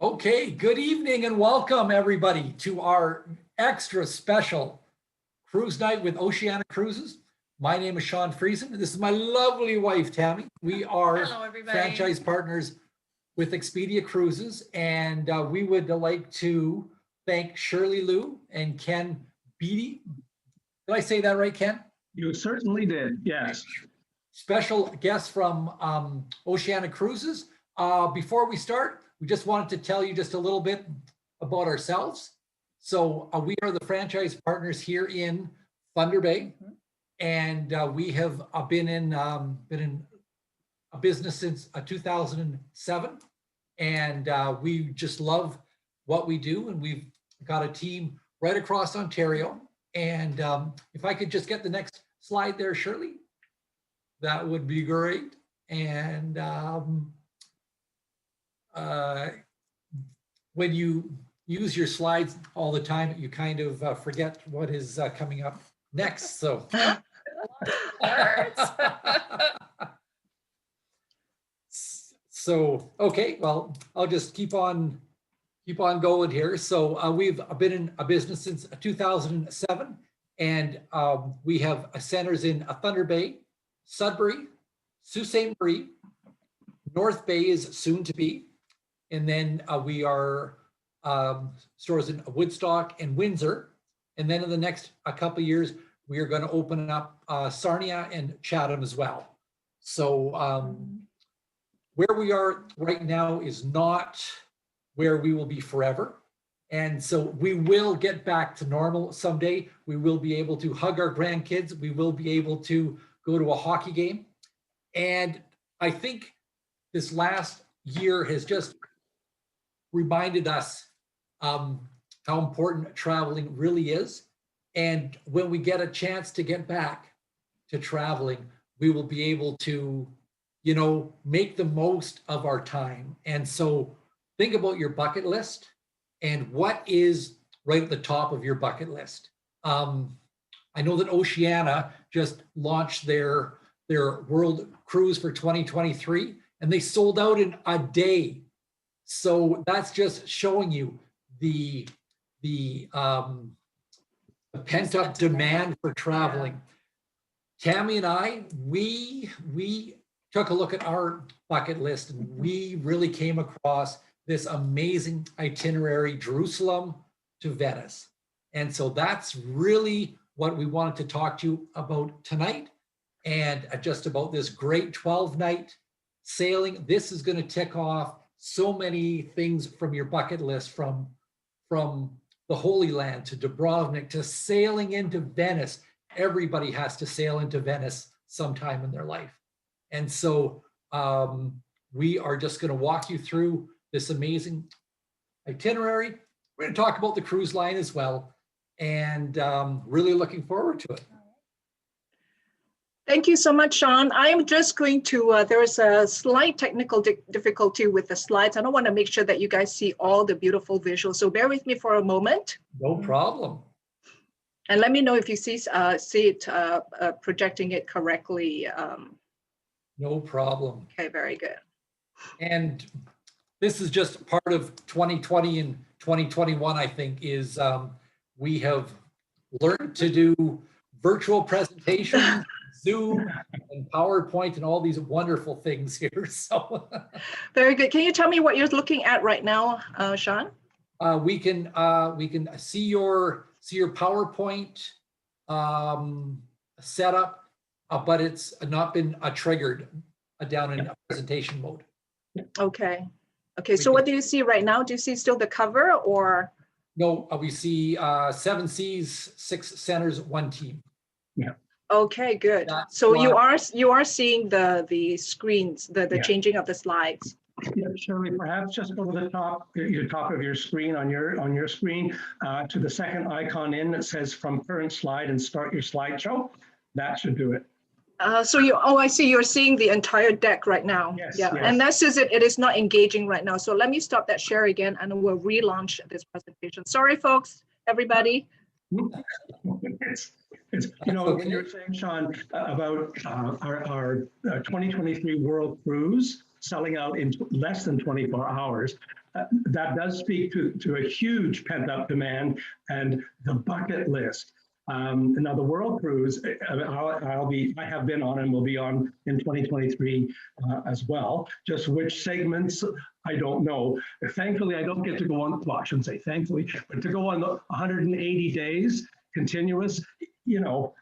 Okay, good evening and welcome everybody to our extra special cruise night with Oceania Cruises. My name is Sean Friesen. This is my lovely wife, Tammy. We are franchise partners with Expedia Cruises, and we would like to thank Shirley Liu and Ken Beatty. Did I say that right, Ken? You certainly did, yes. Special guest from Oceania Cruises. Before we start, we just wanted to tell you just a little bit about ourselves. So we are the franchise partners here in Thunder Bay, and we have been in a business since 2007, and we just love what we do, and we've got a team right across Ontario. And if I could just get the next slide there, Shirley, that would be great. And when you use your slides all the time, you kind of forget what is coming up next. So, okay, well, I'll just keep on going here. So we've been in a business since 2007, and we have centers in Thunder Bay, Sudbury, Sault Ste. Marie, North Bay is soon to be, and then we are stores in Woodstock and Windsor, and then in the next couple of years we are going to open up Sarnia and Chatham as well. So where we are right now is not where we will be forever, and so we will get back to normal someday. We will be able to hug our grandkids. We will be able to go to a hockey game, and I think this last year has just reminded us how important traveling really is. And when we get a chance to get back to traveling, we will be able to, make the most of our time. And so think about your bucket list and what is right at the top of your bucket list. I know that Oceania just launched their world cruise for 2023, and they sold out in a day. So that's just showing you the pent-up demand for traveling. Yeah. Tammy and I, we took a look at our bucket list, and we really came across this amazing itinerary, Jerusalem to Venice. And so that's really what we wanted to talk to you about tonight, and just about this great 12-night sailing. This is going to tick off so many things from your bucket list, from the Holy Land to Dubrovnik to sailing into Venice. Everybody has to sail into Venice sometime in their life. And so we are just going to walk you through this amazing itinerary. We're going to talk about the cruise line as well, and really looking forward to it. Thank you so much, Sean. I am just going to, there is a slight technical difficulty with the slides. I don't want to make sure that you guys see all the beautiful visuals. So bear with me for a moment. No problem. And let me know if you see it projecting it correctly. No problem. Okay, very good. And this is just part of 2020 and 2021, I think, is we have learned to do virtual presentations, Zoom and PowerPoint and all these wonderful things here. So very good. Can you tell me what you're looking at right now, Sean? We can see your PowerPoint setup, but it's not been triggered down in presentation mode. Okay. Okay. So what do you see right now? Do you see still the cover, or? No, we see 7 seas, 6 centers, 1 team. Yeah. Okay, good. That's so why you are seeing the screens, the changing of the slides. Yeah, Shirley, perhaps just go to the top, your top of your screen on your screen to the second icon in that says from current slide and start your slideshow. That should do it. So I see you're seeing the entire deck right now. Yes, yeah, yes. and that says it is not engaging right now. So let me stop that share again, and we'll relaunch this presentation. Sorry, folks, everybody. It's when you're saying, Sean, about our 2023 World Cruise, selling out in less than 24 hours. That does speak to a huge pent-up demand and the bucket list. Now the World Cruise, I have been on and will be on in 2023 as well. Just which segments, I don't know. Thankfully, I don't get to go on, well, I shouldn't say thankfully, but to go on 180 days continuous, you know,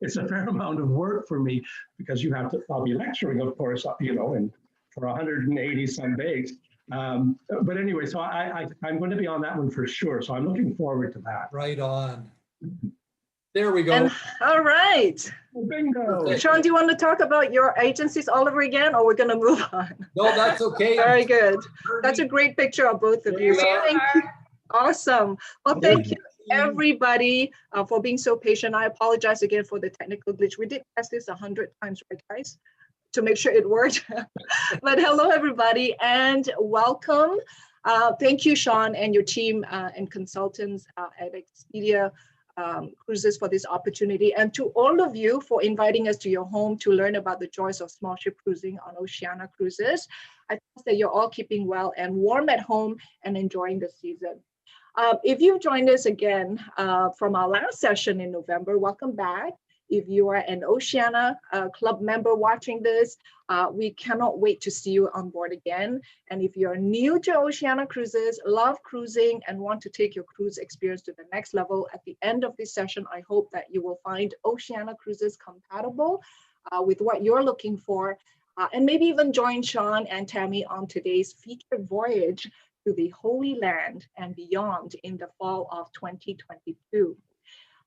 it's a fair amount of work for me because I'll be lecturing, of course, you know, and for 180 some days. But anyway, so I'm going to be on that one for sure. So I'm looking forward to that. Right on. There we go. And all right. Bingo. Sean, do you want to talk about your agencies all over again, or we're going to move on? No, that's okay. Very good. That's a great picture of both of you. Thank you. Awesome. Well, thank you everybody for being so patient. I apologize again for the technical glitch. We did test this 100 times, right, guys, to make sure it worked. But hello, everybody, and welcome. Thank you, Sean, and your team and consultants at Expedia Cruises for this opportunity, and to all of you for inviting us to your home to learn about the joys of small ship cruising on Oceania Cruises. I trust that you're all keeping well and warm at home and enjoying the season. If you've joined us again from our last session in November, welcome back. If you are an Oceania Club member watching this, we cannot wait to see you on board again. And if you're new to Oceania Cruises, love cruising, and want to take your cruise experience to the next level, at the end of this session, I hope that you will find Oceania Cruises compatible with what you're looking for, and maybe even join Sean and Tammy on today's featured voyage to the Holy Land and beyond in the fall of 2022.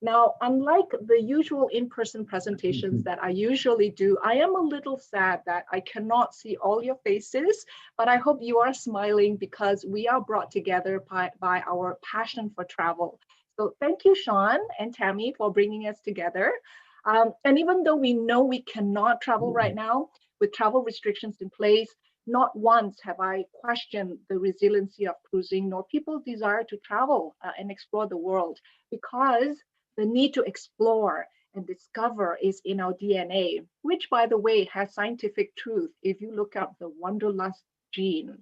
Now, unlike the usual in-person presentations that I usually do, I am a little sad that I cannot see all your faces, but I hope you are smiling because we are brought together by our passion for travel. So thank you, Sean and Tammy, for bringing us together. And even though we know we cannot travel right now with travel restrictions in place, not once have I questioned the resiliency of cruising, nor people's desire to travel and explore the world, because the need to explore and discover is in our DNA, which, by the way, has scientific truth if you look up the wanderlust gene.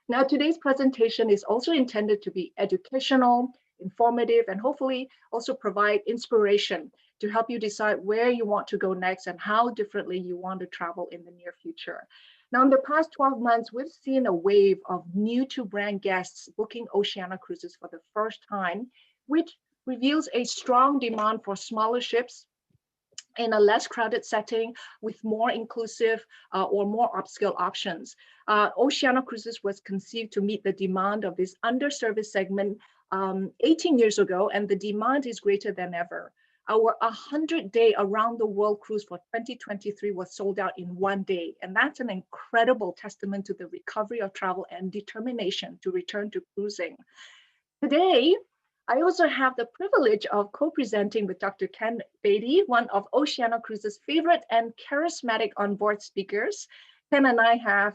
Now, today's presentation is also intended to be educational, informative, and hopefully also provide inspiration to help you decide where you want to go next and how differently you want to travel in the near future. Now, in the past 12 months, we've seen a wave of new to brand guests booking Oceania Cruises for the first time, which reveals a strong demand for smaller ships in a less crowded setting with more inclusive or more upscale options. Oceania Cruises was conceived to meet the demand of this underserviced segment 18 years ago, and the demand is greater than ever. Our 100-day around the world cruise for 2023 was sold out in one day. And that's an incredible testament to the recovery of travel and determination to return to cruising. Today, I also have the privilege of co-presenting with Dr. Ken Beatty, one of Oceania Cruises' favorite and charismatic onboard speakers. Ken and I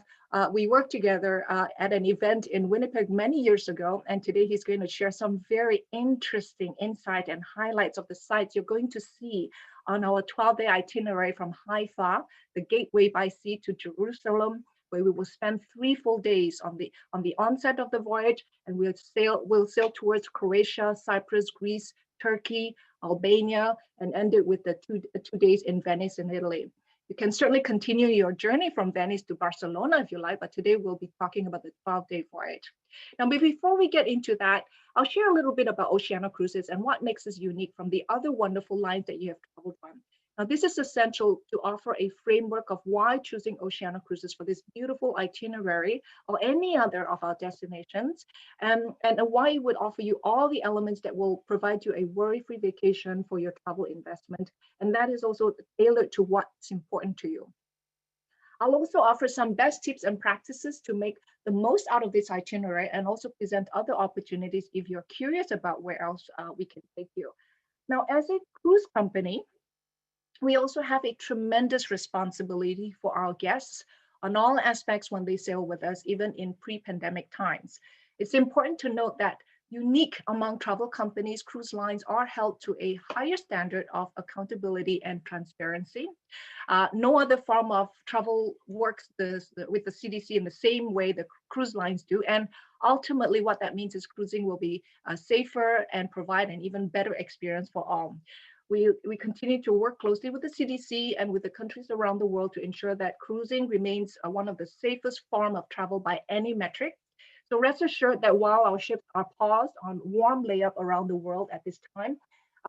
we worked together at an event in Winnipeg many years ago, and today he's going to share some very interesting insight and highlights of the sites you're going to see on our 12-day itinerary from Haifa, the gateway by sea, to Jerusalem, where we will spend 3 full days on the onset of the voyage, and we'll sail towards Croatia, Cyprus, Greece, Turkey, Albania, and end it with the two days in Venice in Italy. You can certainly continue your journey from Venice to Barcelona if you like, but today we'll be talking about the 12-day voyage. Now, before we get into that, I'll share a little bit about Oceania Cruises and what makes us unique from the other wonderful lines that you have traveled on. Now, this is essential to offer a framework of why choosing Oceania Cruises for this beautiful itinerary or any other of our destinations, and why it would offer you all the elements that will provide you a worry-free vacation for your travel investment. And that is also tailored to what's important to you. I'll also offer some best tips and practices to make the most out of this itinerary and also present other opportunities if you're curious about where else we can take you. Now, as a cruise company, we also have a tremendous responsibility for our guests on all aspects when they sail with us, even in pre-pandemic times. It's important to note that Unique among travel companies, cruise lines are held to a higher standard of accountability and transparency. No other form of travel works with the CDC in the same way the cruise lines do. And ultimately, what that means is cruising will be safer and provide an even better experience for all. We continue to work closely with the CDC and with the countries around the world to ensure that cruising remains one of the safest form of travel by any metric. So rest assured that while our ships are paused on warm layup around the world at this time,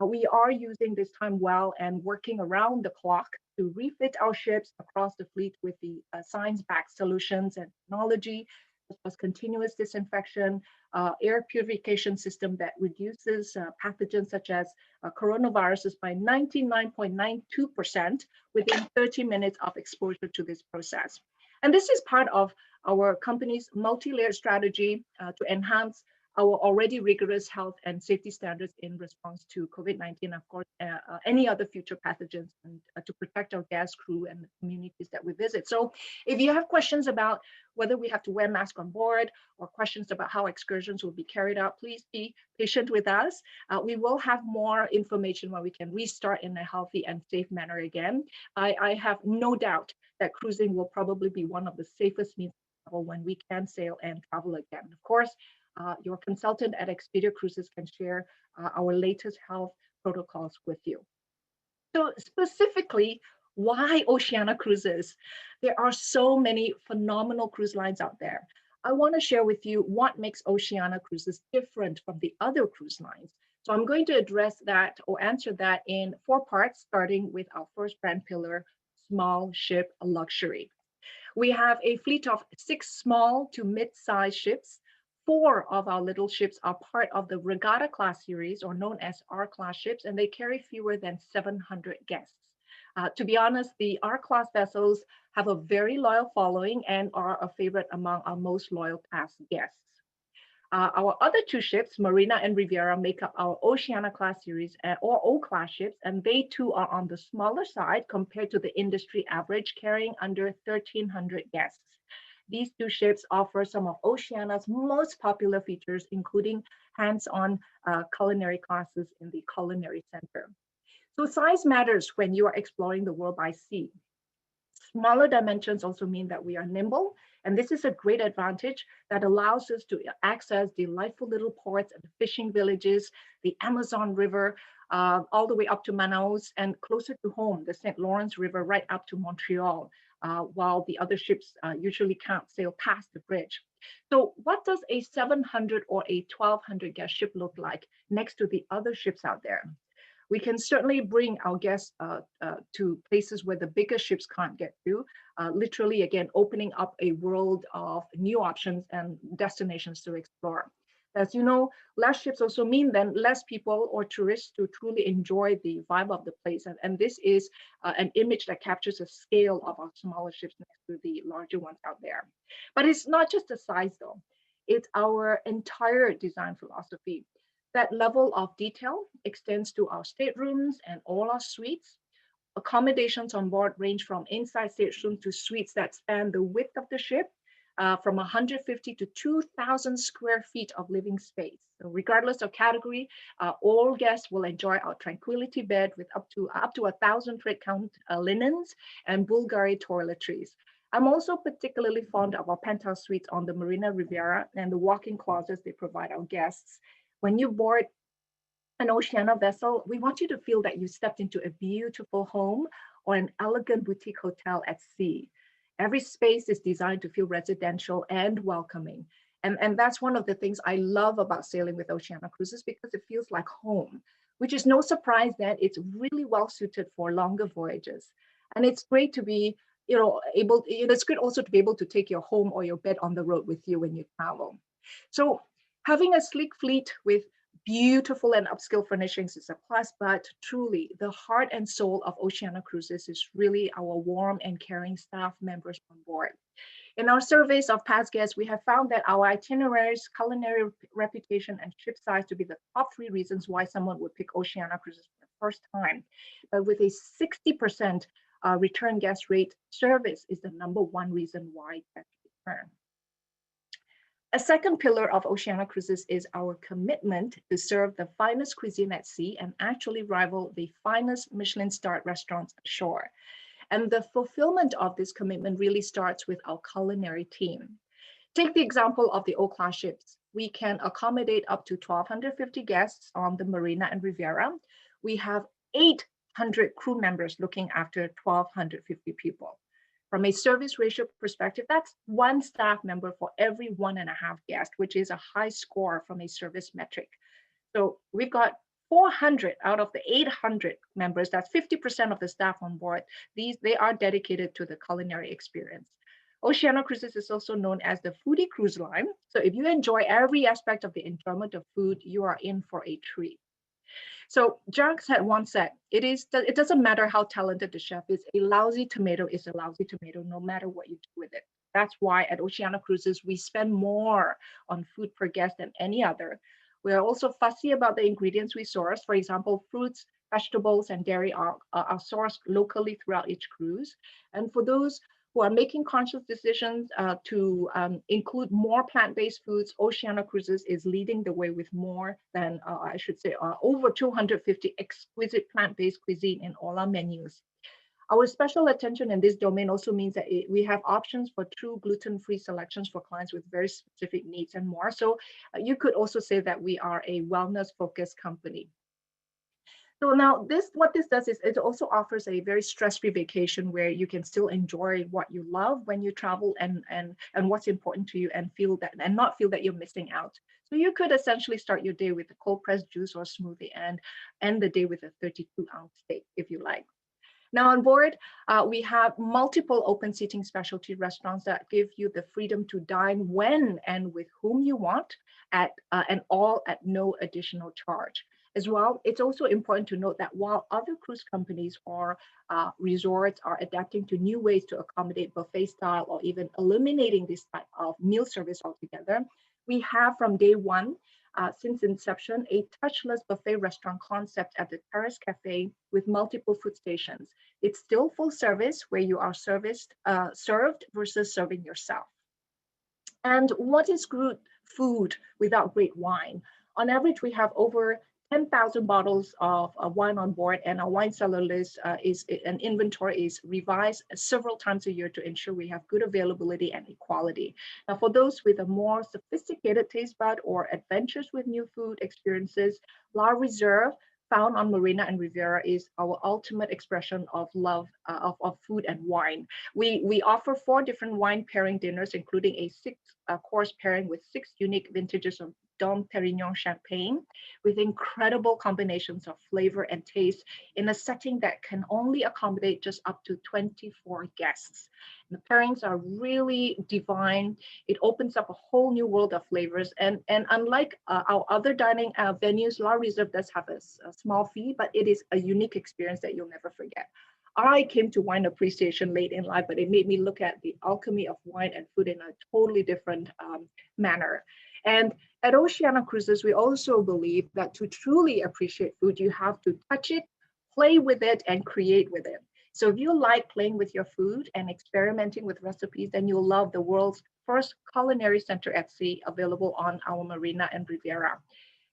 we are using this time well and working around the clock to refit our ships across the fleet with the science-backed solutions and technology, such as continuous disinfection, air purification system that reduces pathogens such as coronaviruses by 99.92% within 30 minutes of exposure to this process. And this is part of our company's multi-layered strategy to enhance our already rigorous health and safety standards in response to COVID-19, of course, any other future pathogens, and to protect our guests, crew, and the communities that we visit. So if you have questions about whether we have to wear masks on board or questions about how excursions will be carried out, please be patient with us. We will have more information when we can restart in a healthy and safe manner again. I have no doubt that cruising will probably be one of the safest means of travel when we can sail and travel again. Of course, your consultant at Expedia Cruises can share our latest health protocols with you. So specifically, why Oceania Cruises? There are so many phenomenal cruise lines out there. I want to share with you what makes Oceania Cruises different from the other cruise lines. So I'm going to address that or answer that in 4 parts, starting with our first brand pillar, small ship luxury. We have a fleet of 6 small to mid-sized ships. 4 of our little ships are part of the Regatta class series, or known as R-class ships, and they carry fewer than 700 guests. To be honest, the R-class vessels have a very loyal following and are a favorite among our most loyal past guests. Our other 2 ships, Marina and Riviera, make up our Oceania class series or O-class ships, and they too are on the smaller side compared to the industry average, carrying under 1,300 guests. These 2 ships offer some of Oceania's most popular features, including hands-on culinary classes in the Culinary Center. So size matters when you are exploring the world by sea. Smaller dimensions also mean that we are nimble, and this is a great advantage that allows us to access delightful little ports and fishing villages, the Amazon River, all the way up to Manaus, and closer to home, the St. Lawrence River, right up to Montreal, while the other ships usually can't sail past the bridge. So what does a 700 or a 1,200 guest ship look like next to the other ships out there? We can certainly bring our guests to places where the bigger ships can't get to, literally, again, opening up a world of new options and destinations to explore. As you know, less ships also mean then less people or tourists to truly enjoy the vibe of the place. And this is an image that captures the scale of our smaller ships next to the larger ones out there. But it's not just the size though, it's our entire design philosophy. That level of detail extends to our staterooms and all our suites. Accommodations on board range from inside staterooms to suites that span the width of the ship, from 150 to 2,000 square feet of living space. So regardless of category, all guests will enjoy our tranquility bed with up to 1,000 thread count linens and Bulgari toiletries. I'm also particularly fond of our penthouse suites on the Marina Riviera and the walk-in closets they provide our guests. When you board an Oceania vessel, we want you to feel that you stepped into a beautiful home or an elegant boutique hotel at sea. Every space is designed to feel residential and welcoming. And that's one of the things I love about sailing with Oceania Cruises, because it feels like home, which is no surprise that it's really well suited for longer voyages. And it's great to be, it's good also to be able to take your home or your bed on the road with you when you travel. So having a sleek fleet with beautiful and upscale furnishings is a plus, but truly the heart and soul of Oceania Cruises is really our warm and caring staff members on board. In our surveys of past guests, we have found that our itineraries, culinary reputation, and ship size to be the top 3 reasons why someone would pick Oceania Cruises for the first time. But with a 60% return guest rate, service is the #1 reason why guests return. A second pillar of Oceania Cruises is our commitment to serve the finest cuisine at sea and actually rival the finest Michelin-starred restaurants ashore. And the fulfillment of this commitment really starts with our culinary team. Take the example of the O-class ships. We can accommodate up to 1,250 guests on the Marina and Riviera. We have 800 crew members looking after 1,250 people. From a service ratio perspective, that's one staff member for every 1.5 guests, which is a high score from a service metric. So we've got 400 out of the 800 members, that's 50% of the staff on board. They are dedicated to the culinary experience. Oceania Cruises is also known as the foodie cruise line. So if you enjoy every aspect of the enjoyment of food, you are in for a treat. So Jacques had once said, it doesn't matter how talented the chef is, a lousy tomato is a lousy tomato, no matter what you do with it. That's why at Oceania Cruises, we spend more on food per guest than any other. We are also fussy about the ingredients we source. For example, fruits, vegetables, and dairy are sourced locally throughout each cruise. And for those who are making conscious decisions to include more plant-based foods, Oceania Cruises is leading the way with more than, I should say, over 250 exquisite plant-based cuisine in all our menus. Our special attention in this domain also means that we have options for true gluten-free selections for clients with very specific needs and more. So you could also say that we are a wellness-focused company. So now what this does is it also offers a very stress-free vacation where you can still enjoy what you love when you travel and what's important to you and not feel that you're missing out. So you could essentially start your day with a cold pressed juice or smoothie and end the day with a 32-ounce steak if you like. Now on board, we have multiple open seating specialty restaurants that give you the freedom to dine when and with whom you want and all at no additional charge. As well, it's also important to note that while other cruise companies or resorts are adapting to new ways to accommodate buffet style or even eliminating this type of meal service altogether, we have from day one, since inception, a touchless buffet restaurant concept at the Terrace Cafe with multiple food stations. It's still full service where you are served versus serving yourself. And what is good food without great wine? On average, we have over 10,000 bottles of wine on board, and our wine cellar list and inventory is revised several times a year to ensure we have good availability and equality. Now, for those with a more sophisticated taste bud or adventures with new food experiences, La Reserve, found on Marina and Riviera, is our ultimate expression of love of food and wine. We offer 4 different wine pairing dinners, including a 6-course pairing with 6 unique vintages of Dom Perignon Champagne with incredible combinations of flavor and taste in a setting that can only accommodate just up to 24 guests. And the pairings are really divine. It opens up a whole new world of flavors. And unlike our other dining venues, La Reserve does have a small fee, but it is a unique experience that you'll never forget. I came to wine appreciation late in life, but it made me look at the alchemy of wine and food in a totally different manner. And at Oceania Cruises, we also believe that to truly appreciate food, you have to touch it, play with it, and create with it. So if you like playing with your food and experimenting with recipes, then you'll love the world's first culinary center at sea, available on our Marina and Riviera.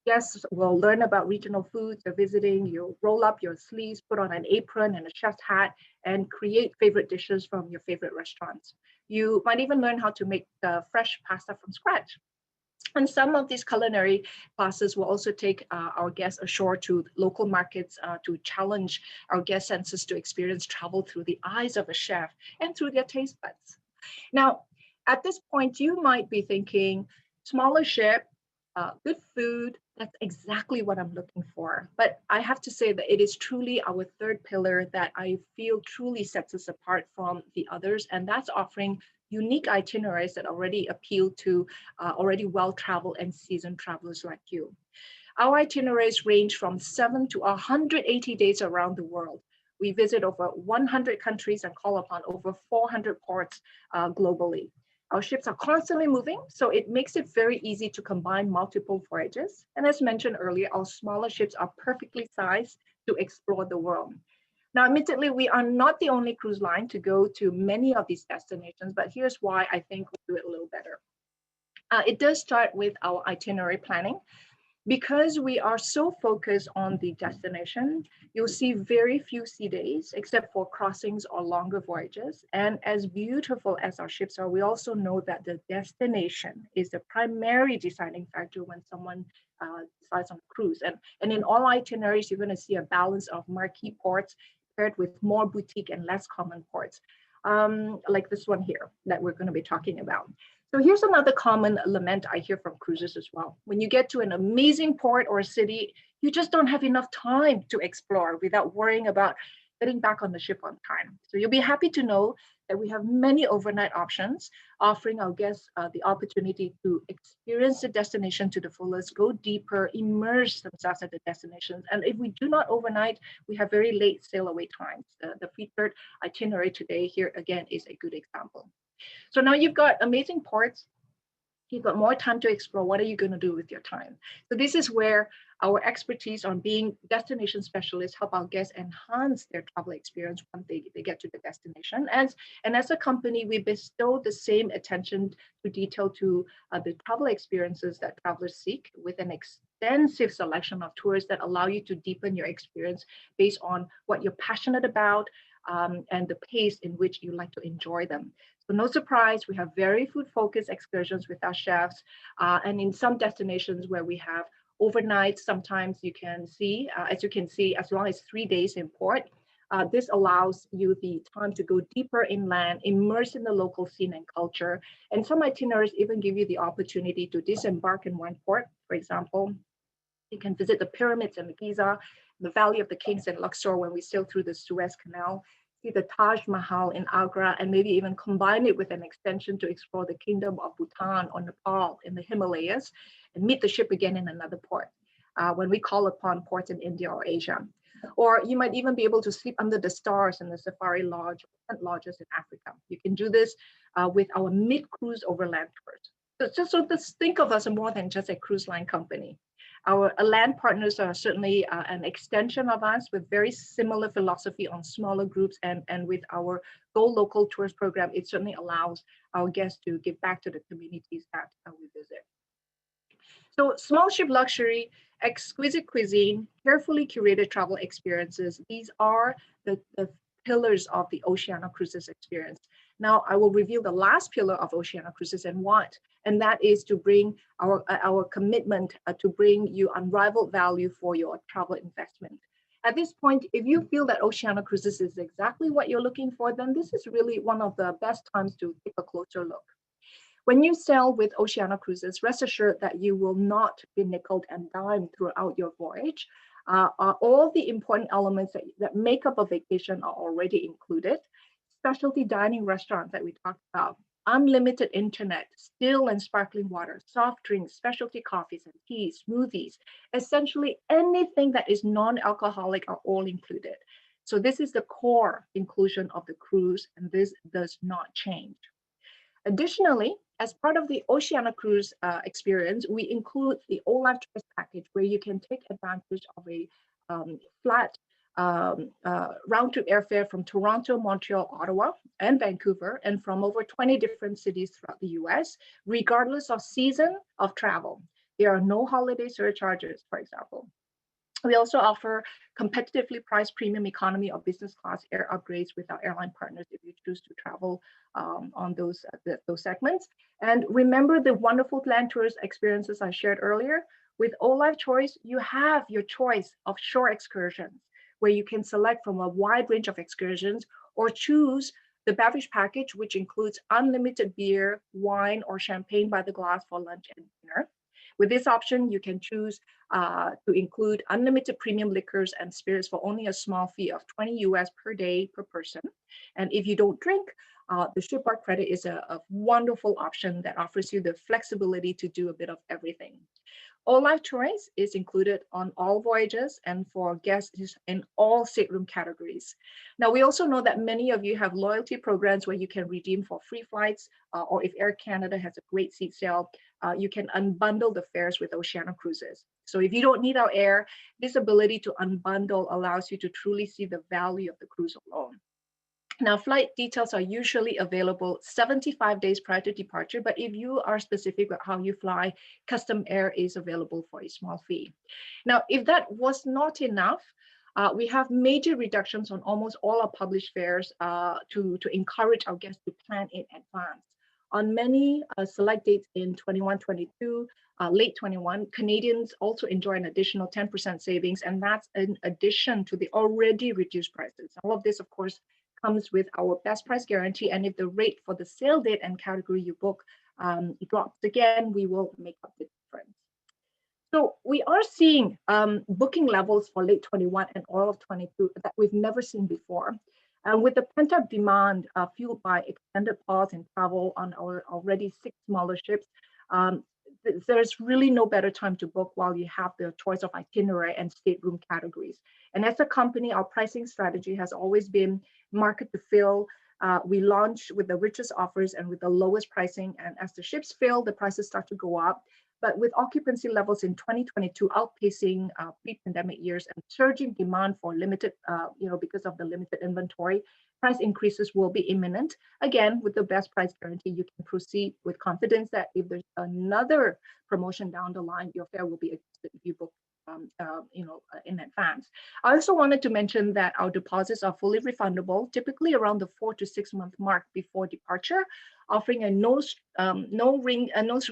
Guests will learn about regional foods they're visiting. You'll roll up your sleeves, put on an apron and a chef's hat, and create favorite dishes from your favorite restaurants. You might even learn how to make the fresh pasta from scratch. And some of these culinary classes will also take our guests ashore to local markets to challenge our guest senses to experience travel through the eyes of a chef and through their taste buds. Now, at this point, you might be thinking, smaller ship, good food, that's exactly what I'm looking for. But I have to say that it is truly our third pillar that I feel truly sets us apart from the others, and that's offering unique itineraries that already appeal to already well-traveled and seasoned travelers like you. Our itineraries range from 7 to 180 days around the world. We visit over 100 countries and call upon over 400 ports globally. Our ships are constantly moving, so it makes it very easy to combine multiple voyages. And as mentioned earlier, our smaller ships are perfectly sized to explore the world. Now, admittedly, we are not the only cruise line to go to many of these destinations, but here's why I think we do it a little better. It does start with our itinerary planning. Because we are so focused on the destination, you'll see very few sea days except for crossings or longer voyages. And as beautiful as our ships are, we also know that the destination is the primary deciding factor when someone decides on a cruise. And in all itineraries, you're going to see a balance of marquee ports paired with more boutique and less common ports, like this one here that we're going to be talking about. So here's another common lament I hear from cruisers as well. When you get to an amazing port or city, you just don't have enough time to explore without worrying about getting back on the ship on time. So you'll be happy to know that we have many overnight options, offering our guests the opportunity to experience the destination to the fullest, go deeper, immerse themselves at the destinations. And if we do not overnight, we have very late sail away times. The featured itinerary today here again is a good example. So now you've got amazing ports, you've got more time to explore. What are you going to do with your time? So this is where our expertise on being destination specialists help our guests enhance their travel experience once they get to the destination. And as a company, we bestow the same attention to detail to the travel experiences that travelers seek, with an extensive selection of tours that allow you to deepen your experience based on what you're passionate about, and the pace in which you like to enjoy them. So no surprise, we have very food-focused excursions with our chefs, and in some destinations where we have overnight, sometimes you can see, as you can see, as long as 3 days in port. This allows you the time to go deeper inland, immerse in the local scene and culture. And some itineraries even give you the opportunity to disembark in one port. For example, you can visit the pyramids in Giza, the Valley of the Kings in Luxor when we sail through the Suez Canal, see the Taj Mahal in Agra, and maybe even combine it with an extension to explore the Kingdom of Bhutan or Nepal in the Himalayas, and meet the ship again in another port when we call upon ports in India or Asia. Or you might even be able to sleep under the stars in the safari lodge or tent lodges in Africa. You can do this with our mid-cruise overland tours. So just think of us as more than just a cruise line company. Our land partners are certainly an extension of us with very similar philosophy on smaller groups, and with our Go Local Tours program, it certainly allows our guests to give back to the communities that we visit. So small ship luxury, exquisite cuisine, carefully curated travel experiences, these are the pillars of the Oceania Cruises experience. Now I will reveal the last pillar of Oceania Cruises and that is to bring our commitment to bring you unrivaled value for your travel investment. At this point, if you feel that Oceania Cruises is exactly what you're looking for, then this is really one of the best times to take a closer look. When you sail with Oceania Cruises, rest assured that you will not be nickeled and dimed throughout your voyage. All the important elements that make up a vacation are already included. Specialty dining restaurants that we talked about, unlimited internet, still and sparkling water, soft drinks, specialty coffees and teas, smoothies, essentially anything that is non-alcoholic are all included. So this is the core inclusion of the cruise, and this does not change. Additionally, as part of the Oceania Cruise experience, we include the Olive Choice package, where you can take advantage of a flat round-trip airfare from Toronto, Montreal, Ottawa, and Vancouver, and from over 20 different cities throughout the US, regardless of season of travel. There are no holiday surcharges, for example. We also offer competitively priced premium economy or business class air upgrades with our airline partners if you choose to travel on those segments. And remember the wonderful land tours experiences I shared earlier. With Olive Choice, you have your choice of shore excursions, where you can select from a wide range of excursions or choose the beverage package, which includes unlimited beer, wine, or champagne by the glass for lunch and dinner. With this option, you can choose to include unlimited premium liquors and spirits for only a small fee of $20 US per day per person. And if you don't drink, the shipboard credit is a wonderful option that offers you the flexibility to do a bit of everything. Olive Choice is included on all voyages and for guests in all stateroom categories. Now, we also know that many of you have loyalty programs where you can redeem for free flights, or if Air Canada has a great seat sale, you can unbundle the fares with Oceania Cruises. So if you don't need our air, this ability to unbundle allows you to truly see the value of the cruise alone. Now, flight details are usually available 75 days prior to departure, but if you are specific about how you fly, custom air is available for a small fee. Now, if that was not enough, we have major reductions on almost all our published fares to encourage our guests to plan in advance. On many select dates in 21, 22, late 21, Canadians also enjoy an additional 10% savings, and that's in addition to the already reduced prices. All of this, of course, comes with our best price guarantee, and if the rate for the sale date and category you book drops again, we will make up the difference. So we are seeing booking levels for late 21 and all of 22 that we've never seen before. And with the pent-up demand fueled by extended pause in travel on our already 6 smaller ships, there's really no better time to book while you have the choice of itinerary and stateroom categories. And as a company, our pricing strategy has always been market to fill. We launch with the richest offers and with the lowest pricing. And as the ships fill, the prices start to go up. But with occupancy levels in 2022 outpacing pre-pandemic years and surging demand for limited, because of the limited inventory, price increases will be imminent. Again, with the best price guarantee, you can proceed with confidence that if there's another promotion down the line, your fare will be adjusted if you book in advance. I also wanted to mention that our deposits are fully refundable, typically around the 4 to 6 month mark before departure, offering a no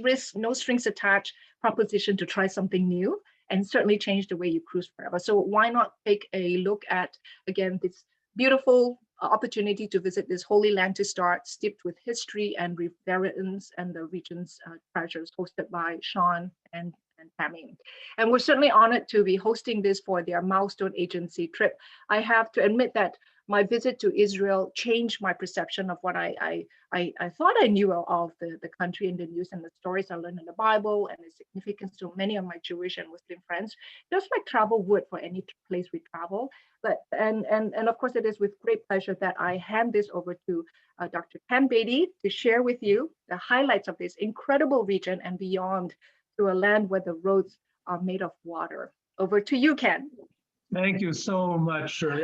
risk, no strings attached proposition to try something new and certainly change the way you cruise forever. So why not take a look at, again, this beautiful opportunity to visit this holy land to start, steeped with history and reverence and the region's treasures, hosted by Sean and Tammy. And we're certainly honored to be hosting this for their milestone agency trip. I have to admit that my visit to Israel changed my perception of what I thought I knew of the country and the news and the stories I learned in the Bible and the significance to many of my Jewish and Muslim friends, just like travel would for any place we travel. But and of course, it is with great pleasure that I hand this over to Dr. Ken Beatty to share with you the highlights of this incredible region and beyond, to a land where the roads are made of water. Over to you, Ken. Thank you so much, Shirley.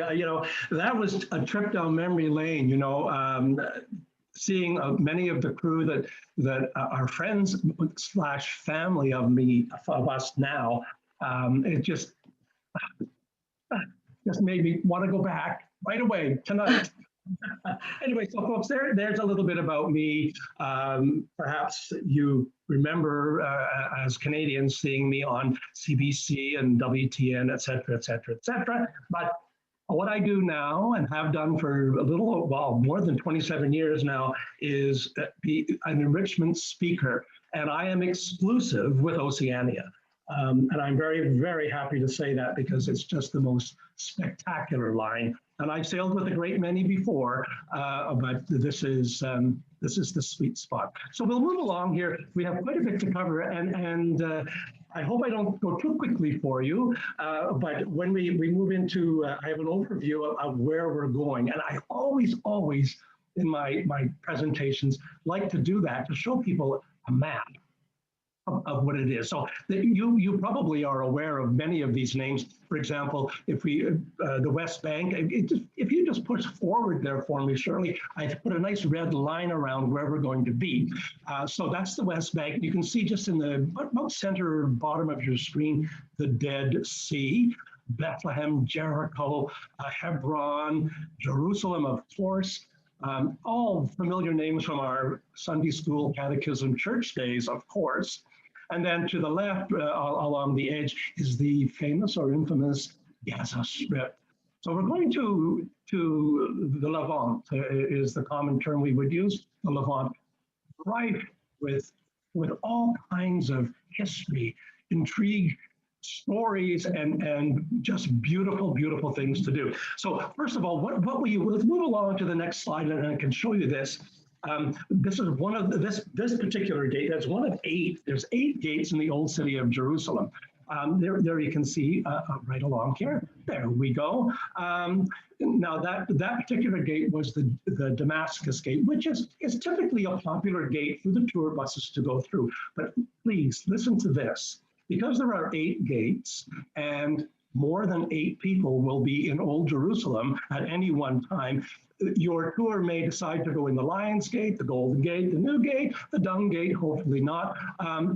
That was a trip down memory lane, seeing many of the crew that are friends / family of us now. It just made me want to go back right away tonight. Anyway, so folks, there's a little bit about me. Perhaps you remember as Canadians seeing me on CBC and WTN, et cetera, et cetera, et cetera. But what I do now and have done for more than 27 years now is be an enrichment speaker. And I am exclusive with Oceania. And I'm very, very happy to say that because it's just the most spectacular line. And I've sailed with a great many before, but this is the sweet spot. So we'll move along here. We have quite a bit to cover, and I hope I don't go too quickly for you. But when we move into, I have an overview of where we're going, and I always in my presentations like to do that to show people a map of what it is. So you probably are aware of many of these names. For example, if we the West Bank, if you just push forward there for me, Shirley, I've put a nice red line around where we're going to be. So that's the West Bank. You can see just in the about center bottom of your screen, the Dead Sea, Bethlehem, Jericho, Hebron, Jerusalem, of course. All familiar names from our Sunday school catechism church days, of course. And then to the left, along the edge, is the famous or infamous Gaza Strip. So we're going to the Levant, is the common term we would use, the Levant, rife with all kinds of history, intrigue, stories, and just beautiful, beautiful things to do. So first of all, let's move along to the next slide, and I can show you this. This is one of this particular gate. That's one of 8. There's 8 gates in the old city of Jerusalem. There you can see right along here. There we go. Now that particular gate was the Damascus gate, which is typically a popular gate for the tour buses to go through. But please listen to this. Because there are 8 gates and more than 8 people will be in Old Jerusalem at any one time. Your tour may decide to go in the Lion's Gate, the Golden Gate, the New Gate, the Dung Gate, hopefully not,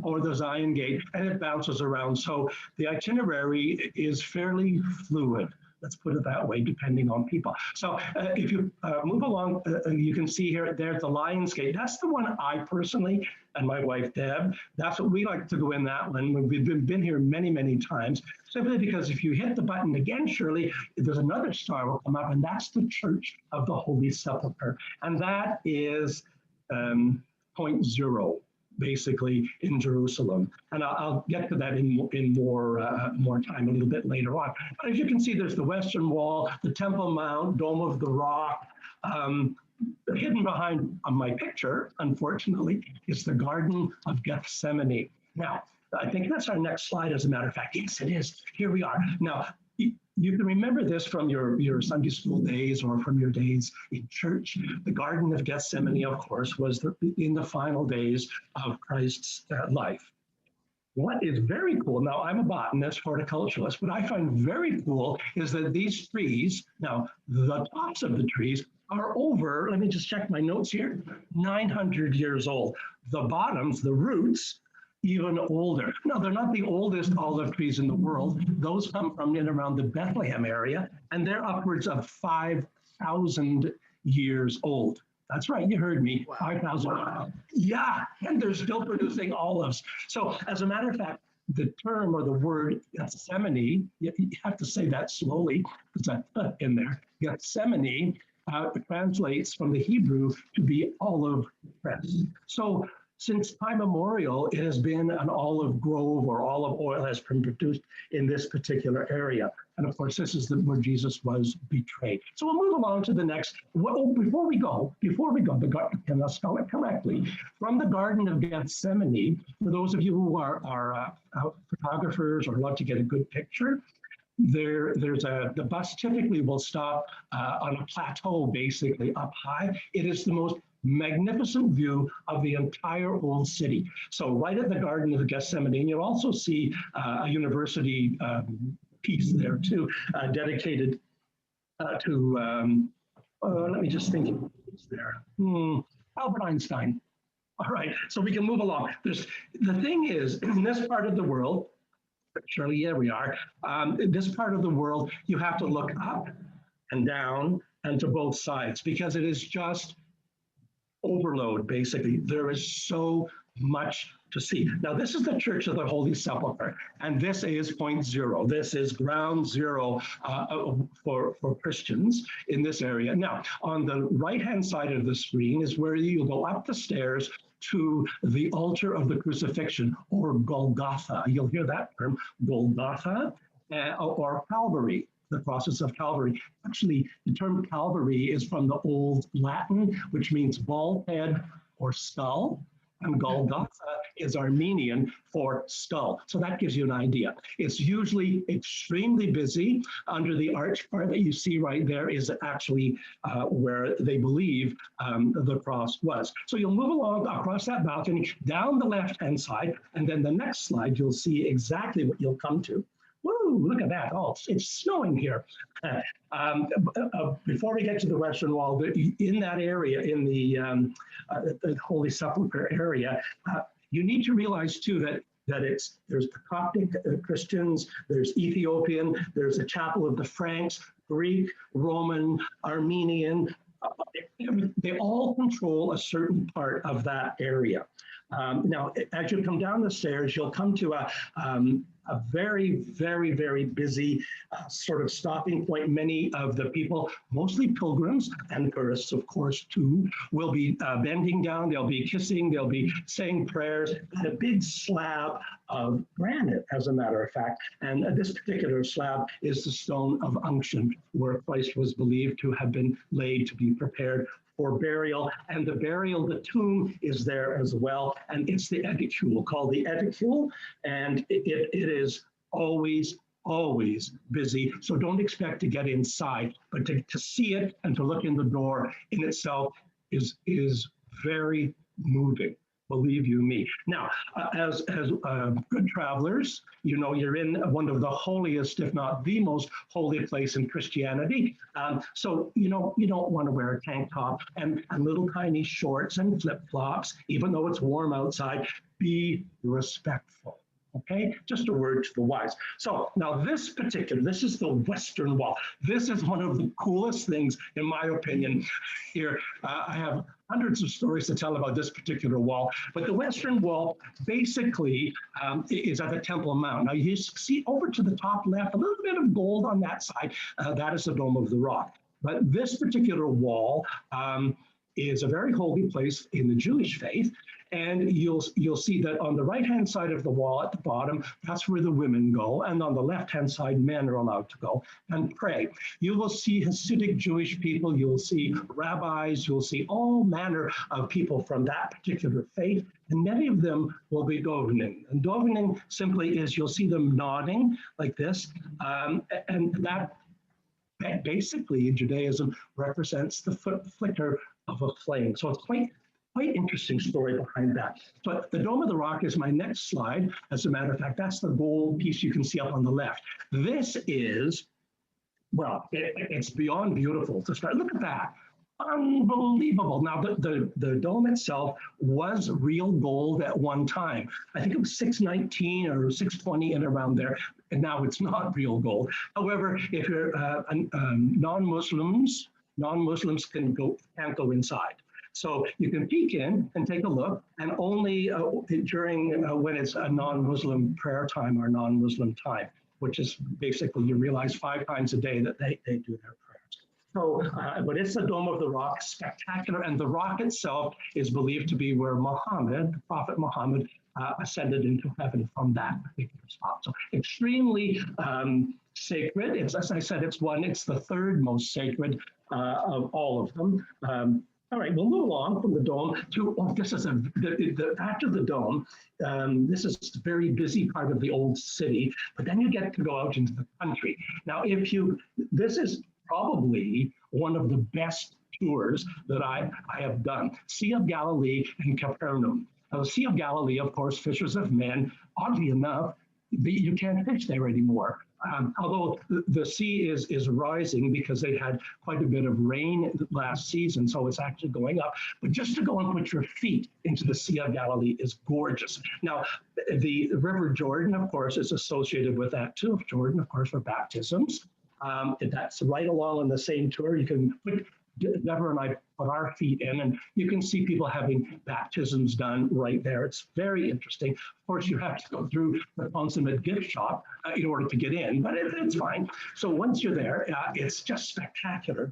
or the Zion Gate, and it bounces around. So the itinerary is fairly fluid. Let's put it that way, depending on people. So if you move along, you can see here, there's the Lion's Gate. That's the one I personally, and my wife Deb, that's what we like to go in that one. We've been here many, many times, simply because if you hit the button again, Shirley, there's another star will come up, and that's the Church of the Holy Sepulchre. And that is point zero, basically, in Jerusalem. And I'll get to that in more time a little bit later on. But as you can see, there's the Western Wall, the Temple Mount, Dome of the Rock. Hidden behind my picture, unfortunately, is the Garden of Gethsemane. Now, I think that's our next slide, as a matter of fact. Yes, it is. Here we are. Now, you can remember this from your Sunday school days or from your days in church. The Garden of Gethsemane, of course, was in the final days of Christ's life. What is very cool, now I'm a botanist, horticulturalist, what I find very cool is that these trees, now the tops of the trees are over, let me just check my notes here, 900 years old. The bottoms, the roots, even older. No, they're not the oldest olive trees in the world. Those come from in around the Bethlehem area, and they're upwards of 5,000 years old. That's right, you heard me, 5,000. Yeah, and they're still producing olives. So as a matter of fact, the term or the word Gethsemane, you have to say that slowly, there's a in there. Gethsemane translates from the Hebrew to be olive press. So since time immemorial, it has been an olive grove, or olive oil has been produced in this particular area. And of course, this is where Jesus was betrayed. So we'll move along to the next. Well, before we go, and I'll spell it correctly, from the Garden of Gethsemane, for those of you who are photographers or love to get a good picture, the bus typically will stop on a plateau, basically up high. It is the most magnificent view of the entire old city. So right at the Garden of Gethsemane, you'll also see a university piece there too, dedicated to, let me just think, who's there? Albert Einstein. All right, so we can move along. The thing is, in this part of the world, Shirley, here we are, in this part of the world, you have to look up and down and to both sides, because it is just overload, basically. There is so much to see. Now, this is the Church of the Holy Sepulchre, and this is point zero. This is ground zero for Christians in this area. Now, on the right-hand side of the screen is where you'll go up the stairs to the altar of the crucifixion, or Golgotha. You'll hear that term, Golgotha, or Calvary. The process of Calvary. Actually, the term Calvary is from the Old Latin, which means bald head or skull, and Golgotha is Armenian for skull. So that gives you an idea. It's usually extremely busy. Under the arch part that you see right there is actually where they believe the cross was. So you'll move along across that balcony, down the left-hand side, and then the next slide, you'll see exactly what you'll come to. Woo, look at that. Oh, it's snowing here. Before we get to the Western Wall, in that area, in the Holy Sepulchre area, you need to realize too that there's the Coptic Christians, there's Ethiopian, there's the Chapel of the Franks, Greek, Roman, Armenian. They all control a certain part of that area. Now, as you come down the stairs, you'll come to a very, very, very busy sort of stopping point. Many of the people, mostly pilgrims and tourists, of course, too, will be bending down, they'll be kissing, they'll be saying prayers, and a big slab of granite, as a matter of fact. And this particular slab is the stone of unction, where Christ was believed to have been laid to be prepared for burial, and the tomb is there as well, and it's the edicule, called the edicule, and it is always busy, so don't expect to get inside, but to see it and to look in the door in itself is very moving. Believe you me. Now, as good travelers, you know you're in one of the holiest, if not the most holy place in Christianity. So you know you don't want to wear a tank top and little tiny shorts and flip flops, even though it's warm outside. Be respectful. Okay, just a word to the wise. So now this is the Western Wall. This is one of the coolest things, in my opinion, here. I have hundreds of stories to tell about this particular wall, but the Western Wall basically is at the Temple Mount. Now you see over to the top left, a little bit of gold on that side. That is the Dome of the Rock. But this particular wall is a very holy place in the Jewish faith. And you'll see that on the right-hand side of the wall at the bottom, that's where the women go. And on the left-hand side, men are allowed to go and pray. You will see Hasidic Jewish people, you'll see rabbis, you'll see all manner of people from that particular faith. And many of them will be dovening. And dovening simply is you'll see them nodding like this. And that basically in Judaism represents the flicker of a flame. So it's quite interesting story behind that. But the Dome of the Rock is my next slide. As a matter of fact, that's the gold piece you can see up on the left. This is, well, it's beyond beautiful to start. Look at that. Unbelievable. Now, the dome itself was real gold at one time. I think it was 619 or 620 and around there. And now it's not real gold. However, if you're non-Muslims can't go inside. So you can peek in and take a look, and only during when it's a non-Muslim prayer time or non-Muslim time, which is basically you realize 5 times a day that they do their prayers. So, but it's the Dome of the Rock, spectacular, and the rock itself is believed to be where Muhammad, the Prophet Muhammad, ascended into heaven from that particular spot. So extremely sacred. It's, as I said, it's the third most sacred of all of them. All right, we'll move along from the dome to, this is after the dome, this is a very busy part of the old city, but then you get to go out into the country. Now, this is probably one of the best tours that I have done. Sea of Galilee and Capernaum. Now, the Sea of Galilee, of course, fishers of men. Oddly enough, you can't fish there anymore. Although the sea is rising because they had quite a bit of rain last season, so it's actually going up. But just to go and put your feet into the Sea of Galilee is gorgeous. Now, the River Jordan, of course, is associated with that too. Jordan, of course, for baptisms. That's right along on the same tour. You can put, Deborah and I put our feet in, and you can see people having baptisms done right there. It's very interesting. Of course, you have to go through the consummate gift shop in order to get in, but it's fine. So once you're there, it's just spectacular.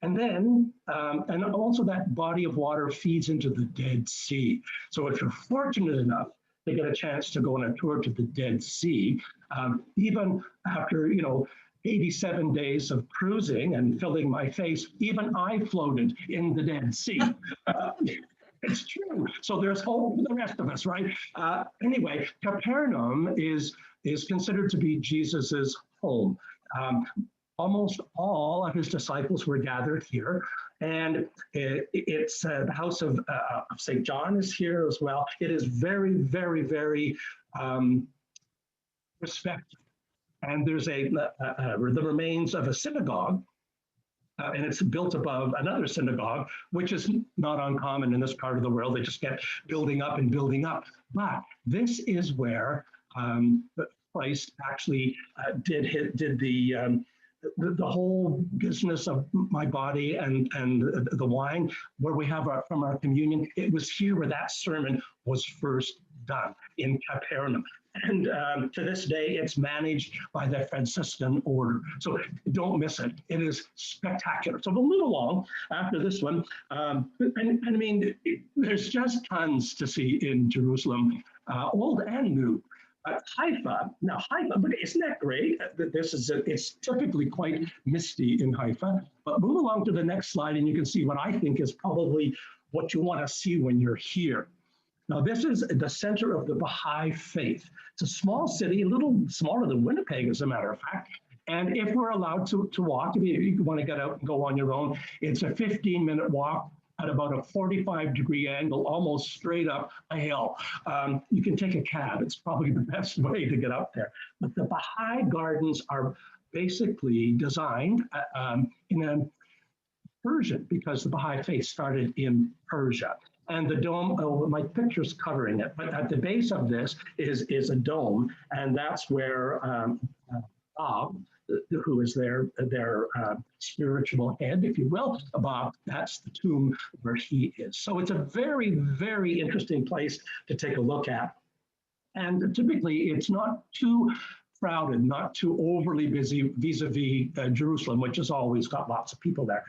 And then, and also that body of water feeds into the Dead Sea. So if you're fortunate enough to get a chance to go on a tour to the Dead Sea, even after, 87 days of cruising and filling my face, even I floated in the Dead Sea. It's true. So there's hope for the rest of us, right? Anyway, Capernaum is considered to be Jesus's home. Almost all of his disciples were gathered here, and it's the house of St. John is here as well. It is very, very, very respected. And there's the remains of a synagogue, and it's built above another synagogue, which is not uncommon in this part of the world. They just kept building up and building up. But this is where Christ actually did the whole business of my body and the wine, where we have from our communion. It was here where that sermon was first done, in Capernaum. And to this day, it's managed by the Franciscan order. So don't miss it. It is spectacular. So we'll move along after this one. And I mean, there's just tons to see in Jerusalem, old and new. Haifa, but isn't that great? It's typically quite misty in Haifa. But move along to the next slide, and you can see what I think is probably what you want to see when you're here. Now, this is the center of the Baha'i faith. It's a small city, a little smaller than Winnipeg, as a matter of fact. And if we're allowed to walk, if you want to get out and go on your own, it's a 15-minute walk at about a 45-degree angle, almost straight up a hill. You can take a cab. It's probably the best way to get up there. But the Baha'i Gardens are basically designed in a Persian, because the Baha'i faith started in Persia. And the dome, oh, my picture's covering it, but at the base of this is a dome, and that's where Bob, who is their spiritual head, if you will, Bob, that's the tomb where he is. So it's a very, very interesting place to take a look at. And typically it's not too crowded, not too overly busy vis-a-vis Jerusalem, which has always got lots of people there.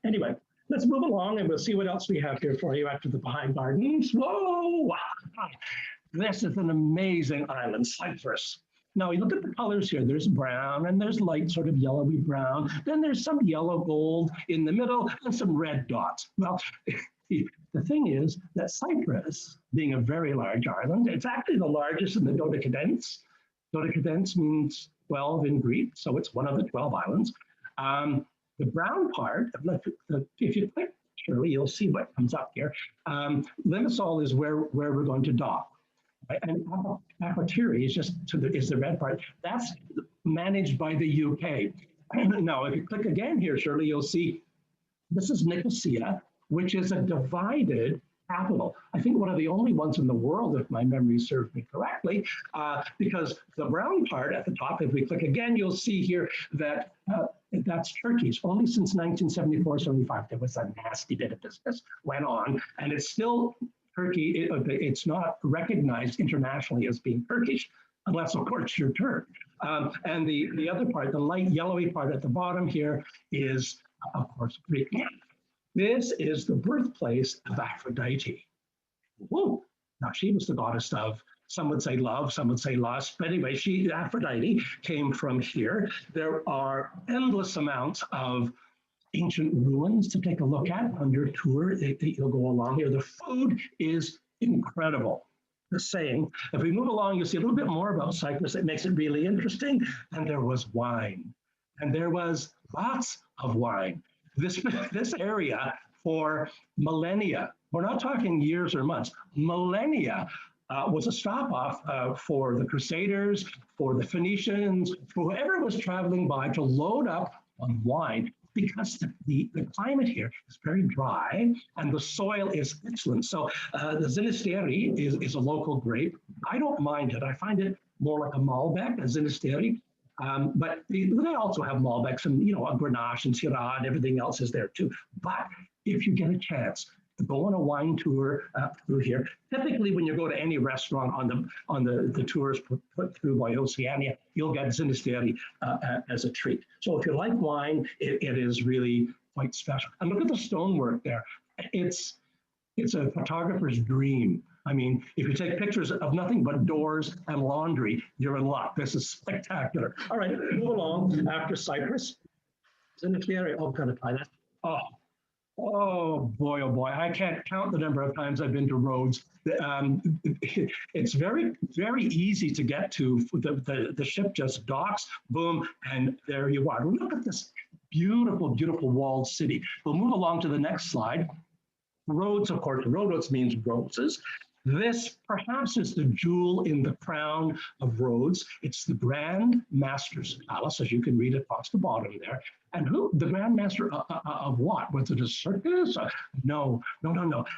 Anyway, let's move along and we'll see what else we have here for you after the Baha'i Gardens. Whoa! This is an amazing island, Cyprus. Now, you look at the colors here. There's brown and there's light sort of yellowy brown. Then there's some yellow gold in the middle and some red dots. Well, the thing is that Cyprus, being a very large island, it's actually the largest in the Dodecadence. Dodecadence means 12 in Greek, so it's one of the 12 islands. The brown part, if you click, Shirley, you'll see what comes up here. Limassol is where we're going to dock. Right? And Akrotiri is the red part. That's managed by the UK. Now, if you click again here, Shirley, you'll see this is Nicosia, which is a divided capital. I think one of the only ones in the world, if my memory serves me correctly, because the brown part at the top, if we click again, you'll see here that that's Turkey's. Only since 1974-75, there was a nasty bit of business went on, and it's still Turkey. It's not recognized internationally as being Turkish, unless, of course, you're Turk. And the other part, the light yellowy part at the bottom here is, of course, Greek. This is the birthplace of Aphrodite. Whoa. Now, she was the goddess of, some would say love, some would say lust. But anyway, Aphrodite came from here. There are endless amounts of ancient ruins to take a look at on your tour. You'll go along here. The food is incredible. The saying, if we move along, you'll see a little bit more about Cyprus. It makes it really interesting. And there was wine. And there was lots of wine. This area for millennia, we're not talking years or months, millennia, was a stop-off for the Crusaders, for the Phoenicians, for whoever was traveling by to load up on wine, because the climate here is very dry and the soil is excellent. So the Zinisteri is a local grape. I don't mind it. I find it more like a Malbec, a Zinisteri. But they also have Malbecs and, a Grenache and Syrah and everything else is there too. But if you get a chance to go on a wine tour through here, typically when you go to any restaurant on the tours put through by Oceania, you'll get Zinisteri as a treat. So if you like wine, it is really quite special. And look at the stonework there. It's a photographer's dream. I mean, if you take pictures of nothing but doors and laundry, you're in luck. This is spectacular. All right, move along after Cyprus. Zinisteri, oh, got to try that. Oh boy, oh boy. I can't count the number of times I've been to Rhodes. It's very, very easy to get to. The ship just docks, boom, and there you are. Look at this beautiful, beautiful walled city. We'll move along to the next slide. Rhodes, of course, Rhodes means roses. This perhaps is the jewel in the crown of Rhodes. It's the Grand Master's Palace, as you can read across the bottom there. And who, the Grand Master of what? Was it a circus? No.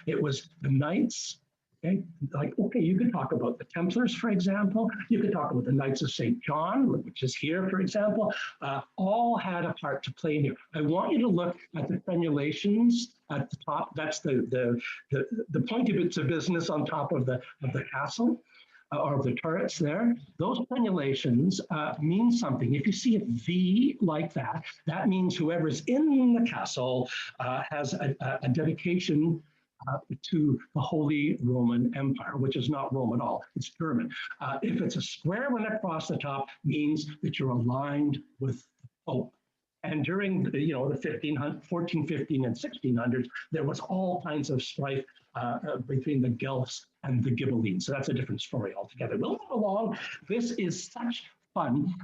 It was the knights. Okay, you could talk about the Templars, for example. You could talk about the Knights of St. John, which is here, for example. All had a part to play in here. I want you to look at the frenulations at the top. That's the pointy bits of business on top of the castle, or the turrets there. Those frenulations mean something. If you see a V like that, that means whoever's in the castle has a dedication to the Holy Roman Empire, which is not Rome at all, it's German. If it's a square one across the top, means that you're aligned with the Pope. And during the 14, 15, and 1600s, there was all kinds of strife between the Guelphs and the Ghibellines. So that's a different story altogether. We'll move along. This is such fun.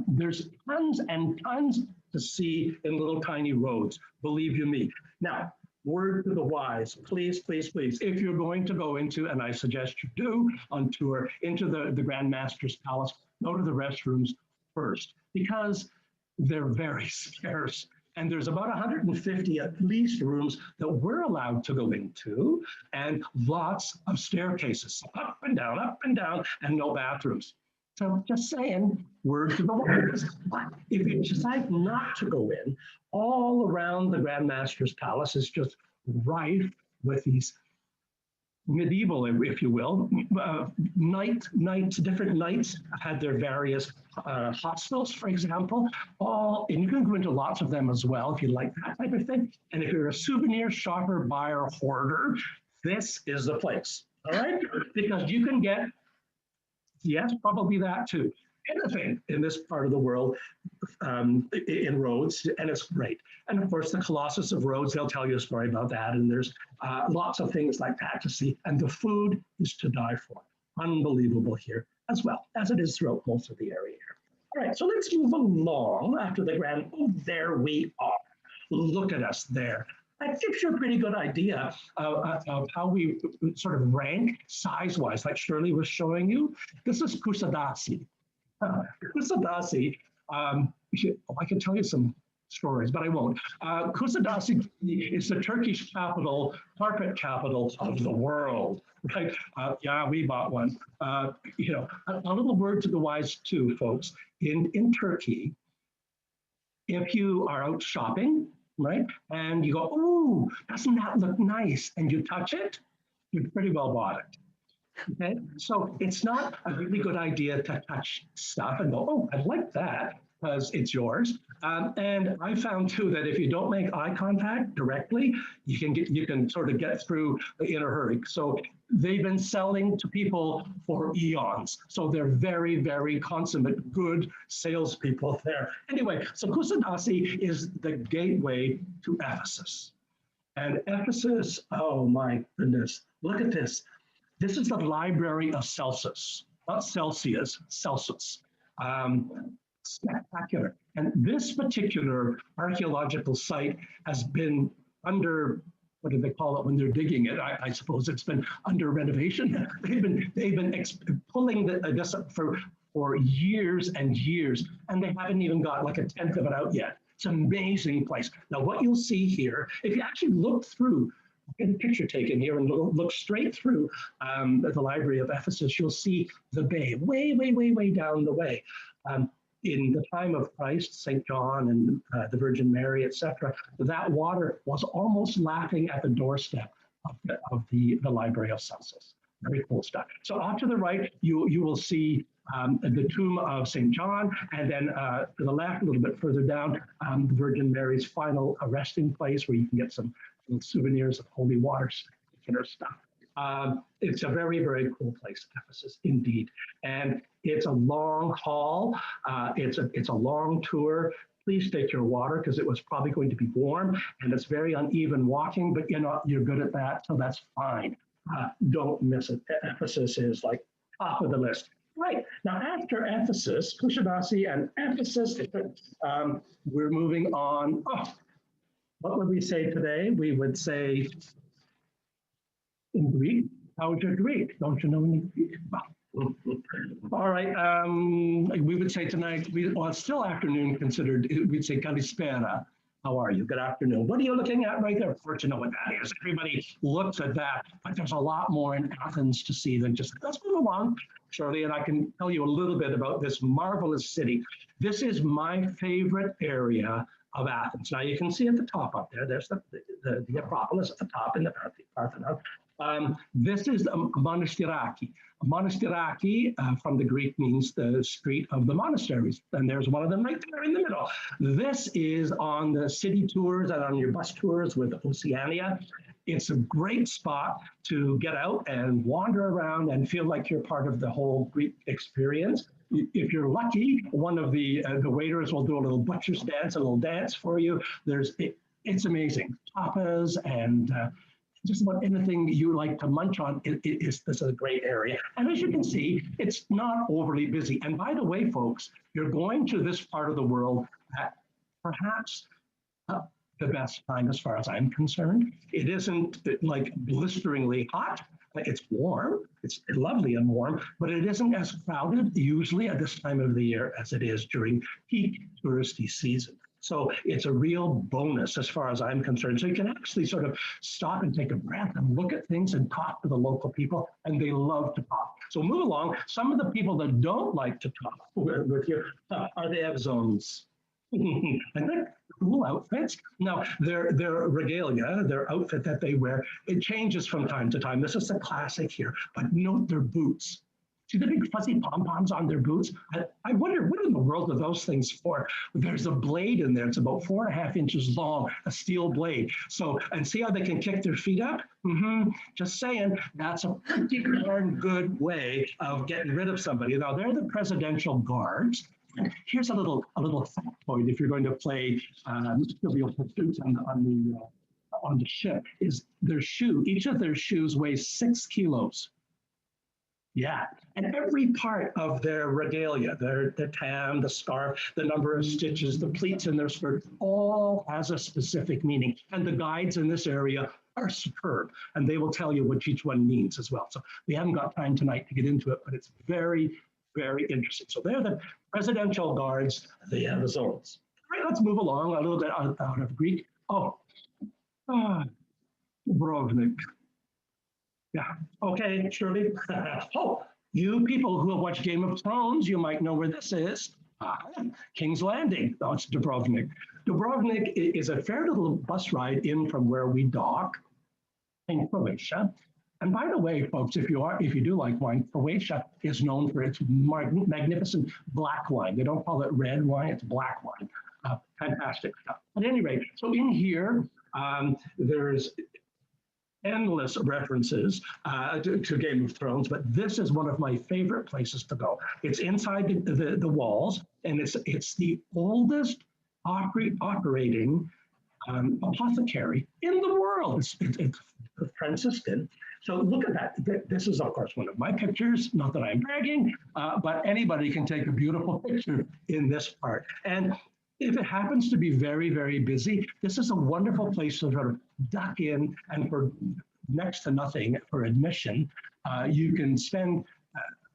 There's tons and tons to see in little tiny Rhodes, believe you me. Now, word to the wise, please, please, please, if you're going to go into, and I suggest you do on tour, into the Grand Master's Palace, go to the restrooms first, because they're very scarce. And there's about 150 at least rooms that we're allowed to go into, and lots of staircases, up and down, and no bathrooms. So just saying, word to the wise. But if you decide not to go in, all around the Grand Master's Palace is just rife with these medieval, if you will, different knights had their various hostels, for example, and you can go into lots of them as well if you like that type of thing. And if you're a souvenir shopper, buyer, hoarder, this is the place, all right? Because you can get, yes, probably that too, anything in this part of the world in Rhodes, and it's great. And of course, the Colossus of Rhodes, they'll tell you a story about that, and there's lots of things like that to see, and the food is to die for. Unbelievable here as well, as it is throughout most of the area here. All right, so let's move along after the grand, oh, there we are. Look at us there. That gives you a pretty good idea of how we sort of rank size-wise, like Shirley was showing you. This is Kusadasi. Kusadasi, I can tell you some stories, but I won't. Kusadasi is the Turkish capital, carpet capital of the world, right? Yeah, we bought one. You know, a little word to the wise too, folks. In Turkey, if you are out shopping, right, and you go, "Ooh, doesn't that look nice?" and you touch it, you've pretty well bought it. Okay, so it's not a really good idea to touch stuff and go, "Oh, I like that," because it's yours. And I found too that if you don't make eye contact directly, you can sort of get through in a hurry. So they've been selling to people for eons. So they're very, very consummate, good salespeople there. Anyway, so Kusadasi is the gateway to Ephesus. And Ephesus, oh my goodness, look at this. This is the Library of Celsus, not Celsius, Celsus. Spectacular. And this particular archaeological site has been under, what do they call it when they're digging it? I suppose it's been under renovation. They've been pulling this up for years and years, and they haven't even got like a tenth of it out yet. It's an amazing place. Now, what you'll see here, if you actually look through, get a picture taken here and look straight through the Library of Ephesus, you'll see the bay way, way, way, way down the way. In the time of Christ, St. John and the Virgin Mary, etc., that water was almost lapping at the doorstep of the Library of Celsus. Very cool stuff. So off to the right, you will see the tomb of St. John, and then to the left, a little bit further down, the Virgin Mary's final resting place, where you can get some souvenirs of holy water stuff. It's a very, very cool place, Ephesus, indeed. And it's a long haul. It's a long tour. Please take your water, because it was probably going to be warm, and it's very uneven walking, but you're good at that, so that's fine. Don't miss it. Ephesus is like top of the list. Right, now after Ephesus, Kusadasi and Ephesus, we're moving on. Oh, what would we say today? We would say, in Greek, how is your Greek? Don't you know any Greek? All right, we would say tonight, well, it's still afternoon considered, we'd say kalispera. How are you? Good afternoon. What are you looking at right there? Of course, you know what that is. Everybody looks at that, but there's a lot more in Athens to see than just, let's move along, Shirley, and I can tell you a little bit about this marvelous city. This is my favorite area of Athens. Now you can see at the top up there, there's the Acropolis at the top in the Parthenon. This is Monastiraki. Monastiraki from the Greek means the street of the monasteries. And there's one of them right there in the middle. This is on the city tours and on your bus tours with Oceania. It's a great spot to get out and wander around and feel like you're part of the whole Greek experience. If you're lucky, one of the waiters will do a little butcher's dance, a little dance for you. It's amazing. Tapas and just about anything you like to munch on, this is a great area. And as you can see, it's not overly busy. And by the way, folks, you're going to this part of the world at perhaps the best time as far as I'm concerned. It isn't like blisteringly hot. It's warm, it's lovely and warm, but it isn't as crowded usually at this time of the year as it is during peak touristy season. So it's a real bonus as far as I'm concerned. So you can actually sort of stop and take a breath and look at things and talk to the local people, and they love to talk. So move along. Some of the people that don't like to talk with you are the Evzones. And they're cool outfits. Now, their regalia, their outfit that they wear, it changes from time to time. This is a classic here, but note their boots. See the big fuzzy pom-poms on their boots? I wonder, what in the world are those things for? There's a blade in there. It's about 4.5 inches long, a steel blade. So, and see how they can kick their feet up? Just saying, that's a pretty darn good way of getting rid of somebody. Now, they're the presidential guards. Here's a little factoid if you're going to play Trivial Pursuit on the ship, is their shoe. Each of their shoes weighs 6 kilos. Yeah, and every part of their regalia, the tam, the scarf, the number of stitches, the pleats in their skirt, all has a specific meaning. And the guides in this area are superb, and they will tell you what each one means as well. So we haven't got time tonight to get into it, but it's very, very interesting. So they're the presidential guards, the Evzones. All right, let's move along a little bit out of Greek. Dubrovnik. Yeah, okay, Shirley. Oh, you people who have watched Game of Thrones, you might know where this is. King's Landing. Oh, it's Dubrovnik. Dubrovnik is a fair little bus ride in from where we dock in Croatia. And by the way, folks, if you do like wine, Croatia is known for its magnificent black wine. They don't call it red wine, it's black wine. Fantastic stuff. At any rate, so in here, there's endless references to Game of Thrones, but this is one of my favorite places to go. It's inside the walls, and it's the oldest operating apothecary in the world. It's Franciscan. So look at that. This is, of course, one of my pictures. Not that I'm bragging, but anybody can take a beautiful picture in this part. And if it happens to be very, very busy, this is a wonderful place to sort of duck in, and for next to nothing for admission, you can spend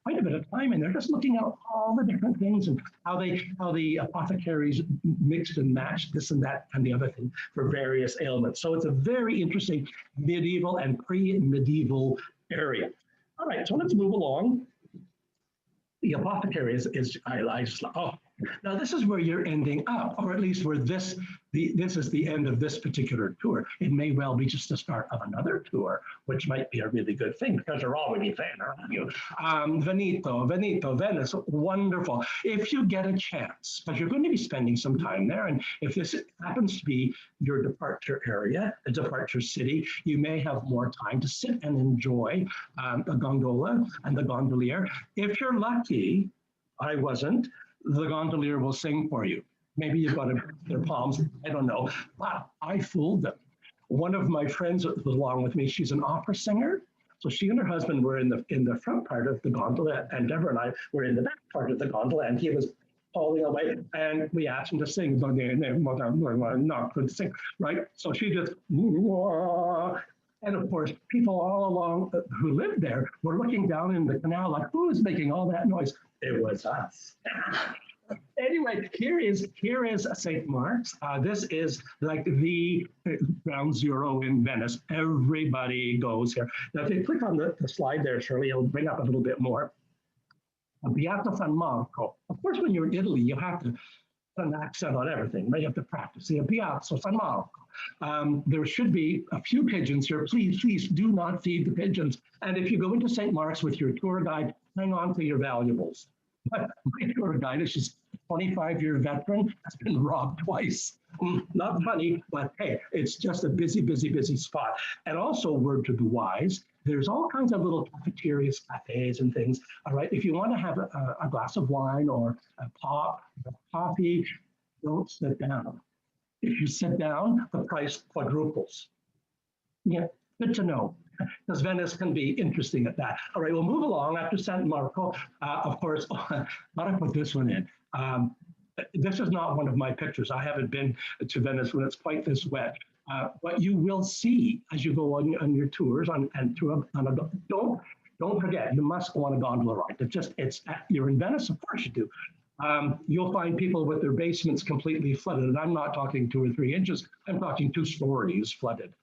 quite a bit of time in there just looking at all the different things and how the apothecaries mixed and matched this and that and the other thing for various ailments. So it's a very interesting medieval and pre-medieval area. All right, so let's move along. The apothecary now this is where you're ending up, or at least where this is the end of this particular tour. It may well be just the start of another tour, which might be a really good thing because you're already fan, aren't you? Veneto, Venice, wonderful. If you get a chance, because you're going to be spending some time there, and if this happens to be your departure area, a departure city, you may have more time to sit and enjoy the gondola and the gondolier. If you're lucky, I wasn't, the gondolier will sing for you. Maybe you've got their palms, I don't know. But I fooled them. One of my friends was along with me, she's an opera singer. So she and her husband were in the front part of the gondola, and Deborah and I were in the back part of the gondola, and he was hauling away, and we asked him to sing, but they're not good to sing, right? So she just, and of course, people all along who lived there were looking down in the canal like, who is making all that noise? It was us. Anyway, here is St. Mark's. This is like the ground zero in Venice. Everybody goes here. Now, if you click on the slide there, Shirley, it'll bring up a little bit more. Piazza San Marco. Of course, when you're in Italy, you have to put an accent on everything, right? You have to practice. The Piazza San Marco. There should be a few pigeons here. Please do not feed the pigeons. And if you go into St. Mark's with your tour guide, hang on to your valuables. My tour guide is just a 25-year veteran, has been robbed twice. Not funny, but hey, it's just a busy spot. And also, word to the wise, there's all kinds of little cafeterias, cafes, and things. All right, if you want to have a glass of wine or a pop, or coffee, don't sit down. If you sit down, the price quadruples. Yeah, good to know. Because Venice can be interesting at that. All right, we'll move along after San Marco. Of course, got to put this one in. this is not one of my pictures. I haven't been to Venice when it's quite this wet. But you will see as you go on your tours don't forget, you must go on a gondola ride. You're in Venice, of course you do. You'll find people with their basements completely flooded. And I'm not talking 2 or 3 inches, I'm talking 2 stories flooded.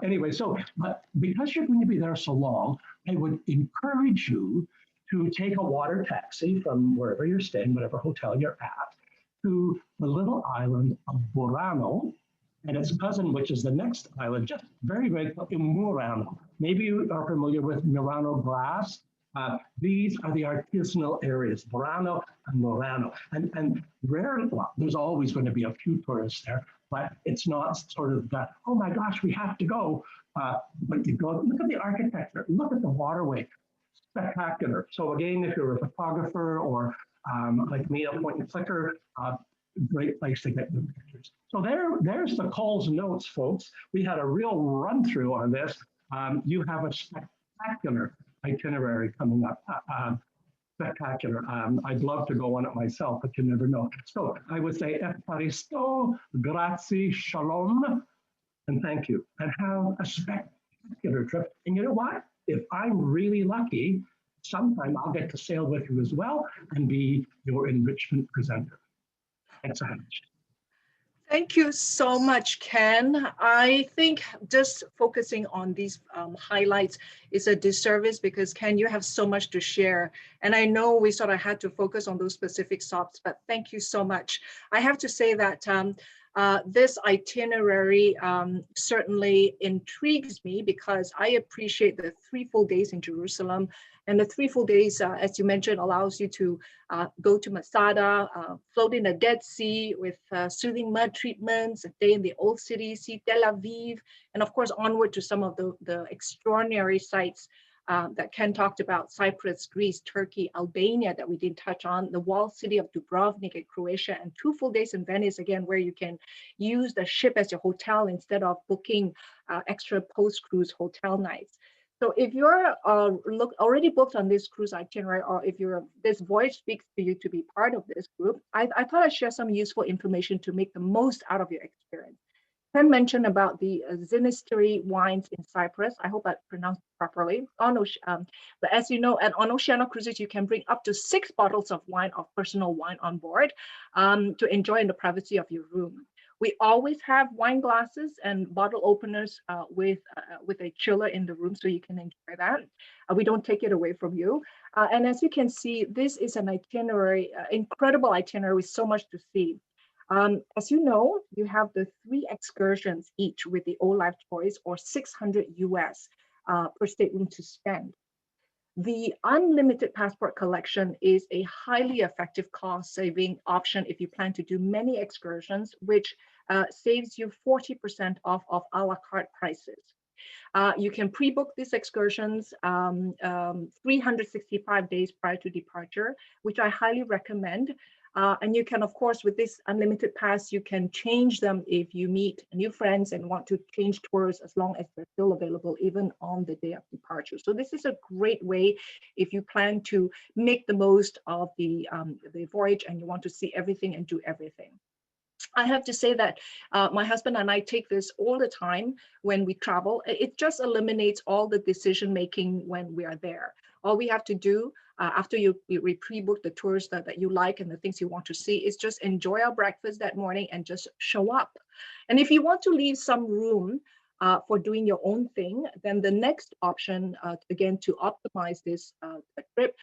Anyway, but because you're going to be there so long, I would encourage you to take a water taxi from wherever you're staying, whatever hotel you're at, to the little island of Burano and its cousin, which is the next island, just very, very close, Murano. Maybe you are familiar with Murano glass. These are the artisanal areas, Burano and Murano. And rarely, well, there's always going to be a few tourists there, but it's not sort of that, oh my gosh, we have to go. But you go, look at the architecture, look at the waterway, spectacular. So again, if you're a photographer or like me, a point and clicker, great place to get the pictures. So there's the calls and notes, folks. We had a real run through on this. You have a spectacular itinerary coming up. Spectacular. I'd love to go on it myself, but you never know. So I would say, Efaristo, grazie, shalom, and thank you. And have a spectacular trip. And you know what? If I'm really lucky, sometime I'll get to sail with you as well and be your enrichment presenter. Thanks so much. Thank you so much, Ken. I think just focusing on these highlights is a disservice because, Ken, you have so much to share. And I know we sort of had to focus on those specific stops, but thank you so much. I have to say that this itinerary certainly intrigues me because I appreciate the 3 full days in Jerusalem. And the 3 full days, as you mentioned, allows you to go to Masada, float in the Dead Sea with soothing mud treatments, a day in the Old City, see Tel Aviv, and of course onward to some of the extraordinary sites that Ken talked about, Cyprus, Greece, Turkey, Albania that we didn't touch on, the walled city of Dubrovnik in Croatia, and 2 full days in Venice, again, where you can use the ship as your hotel instead of booking extra post-cruise hotel nights. So if you're already booked on this cruise itinerary, or if this voyage speaks to you to be part of this group, I thought I'd share some useful information to make the most out of your experience. Ken mentioned about the Zinisteri wines in Cyprus. I hope I pronounced it properly. But as you know, on Oceania cruises, you can bring up to 6 bottles of wine, of personal wine on board to enjoy in the privacy of your room. We always have wine glasses and bottle openers with a chiller in the room, so you can enjoy that. We don't take it away from you. And as you can see, this is an itinerary, incredible itinerary with so much to see. As you know, you have the 3 excursions each with the Olive choice, or $600 US per stateroom to spend. The unlimited passport collection is a highly effective cost-saving option if you plan to do many excursions, which saves you 40% off of a la carte prices. You can pre-book these excursions 365 days prior to departure, which I highly recommend. And you can, of course, with this unlimited pass, you can change them if you meet new friends and want to change tours, as long as they're still available, even on the day of departure. So this is a great way if you plan to make the most of the voyage and you want to see everything and do everything. I have to say that my husband and I take this all the time when we travel. It just eliminates all the decision making when we are there. All we have to do after we pre-book the tours that you like and the things you want to see is just enjoy our breakfast that morning and just show up. And if you want to leave some room for doing your own thing, then the next option, again, to optimize this trip,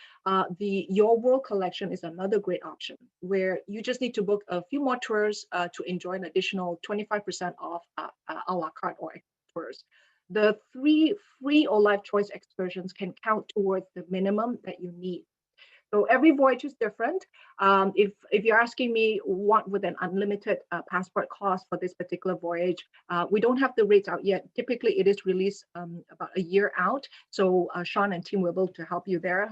the Your World collection is another great option, where you just need to book a few more tours to enjoy an additional 25% off a la carte or tours. The 3 free Olive Choice excursions can count towards the minimum that you need. So every voyage is different. If you're asking me what would an unlimited passport cost for this particular voyage, we don't have the rates out yet. Typically, it is released about a year out. So Sean and team will be able to help you there.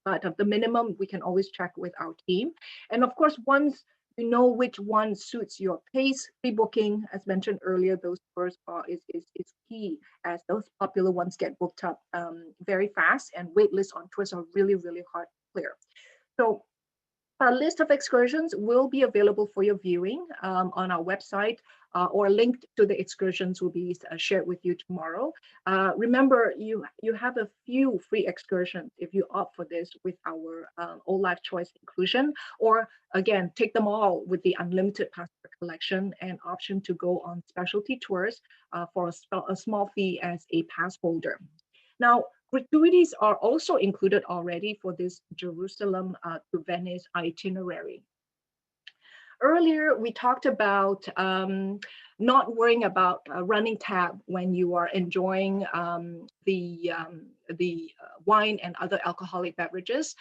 But of the minimum, we can always check with our team. And of course, once you know which one suits your pace, pre-booking, as mentioned earlier, those tours is key, as those popular ones get booked up very fast, and wait lists on tours are really, really hard to clear. So A list of excursions will be available for your viewing on our website, or linked to the excursions will be shared with you tomorrow. Remember, you have a few free excursions if you opt for this with our All Life Choice inclusion, or again, take them all with the unlimited passport collection and option to go on specialty tours for a small fee as a pass holder. Now, gratuities are also included already for this Jerusalem to Venice itinerary. Earlier, we talked about not worrying about running tab when you are enjoying the wine and other alcoholic beverages.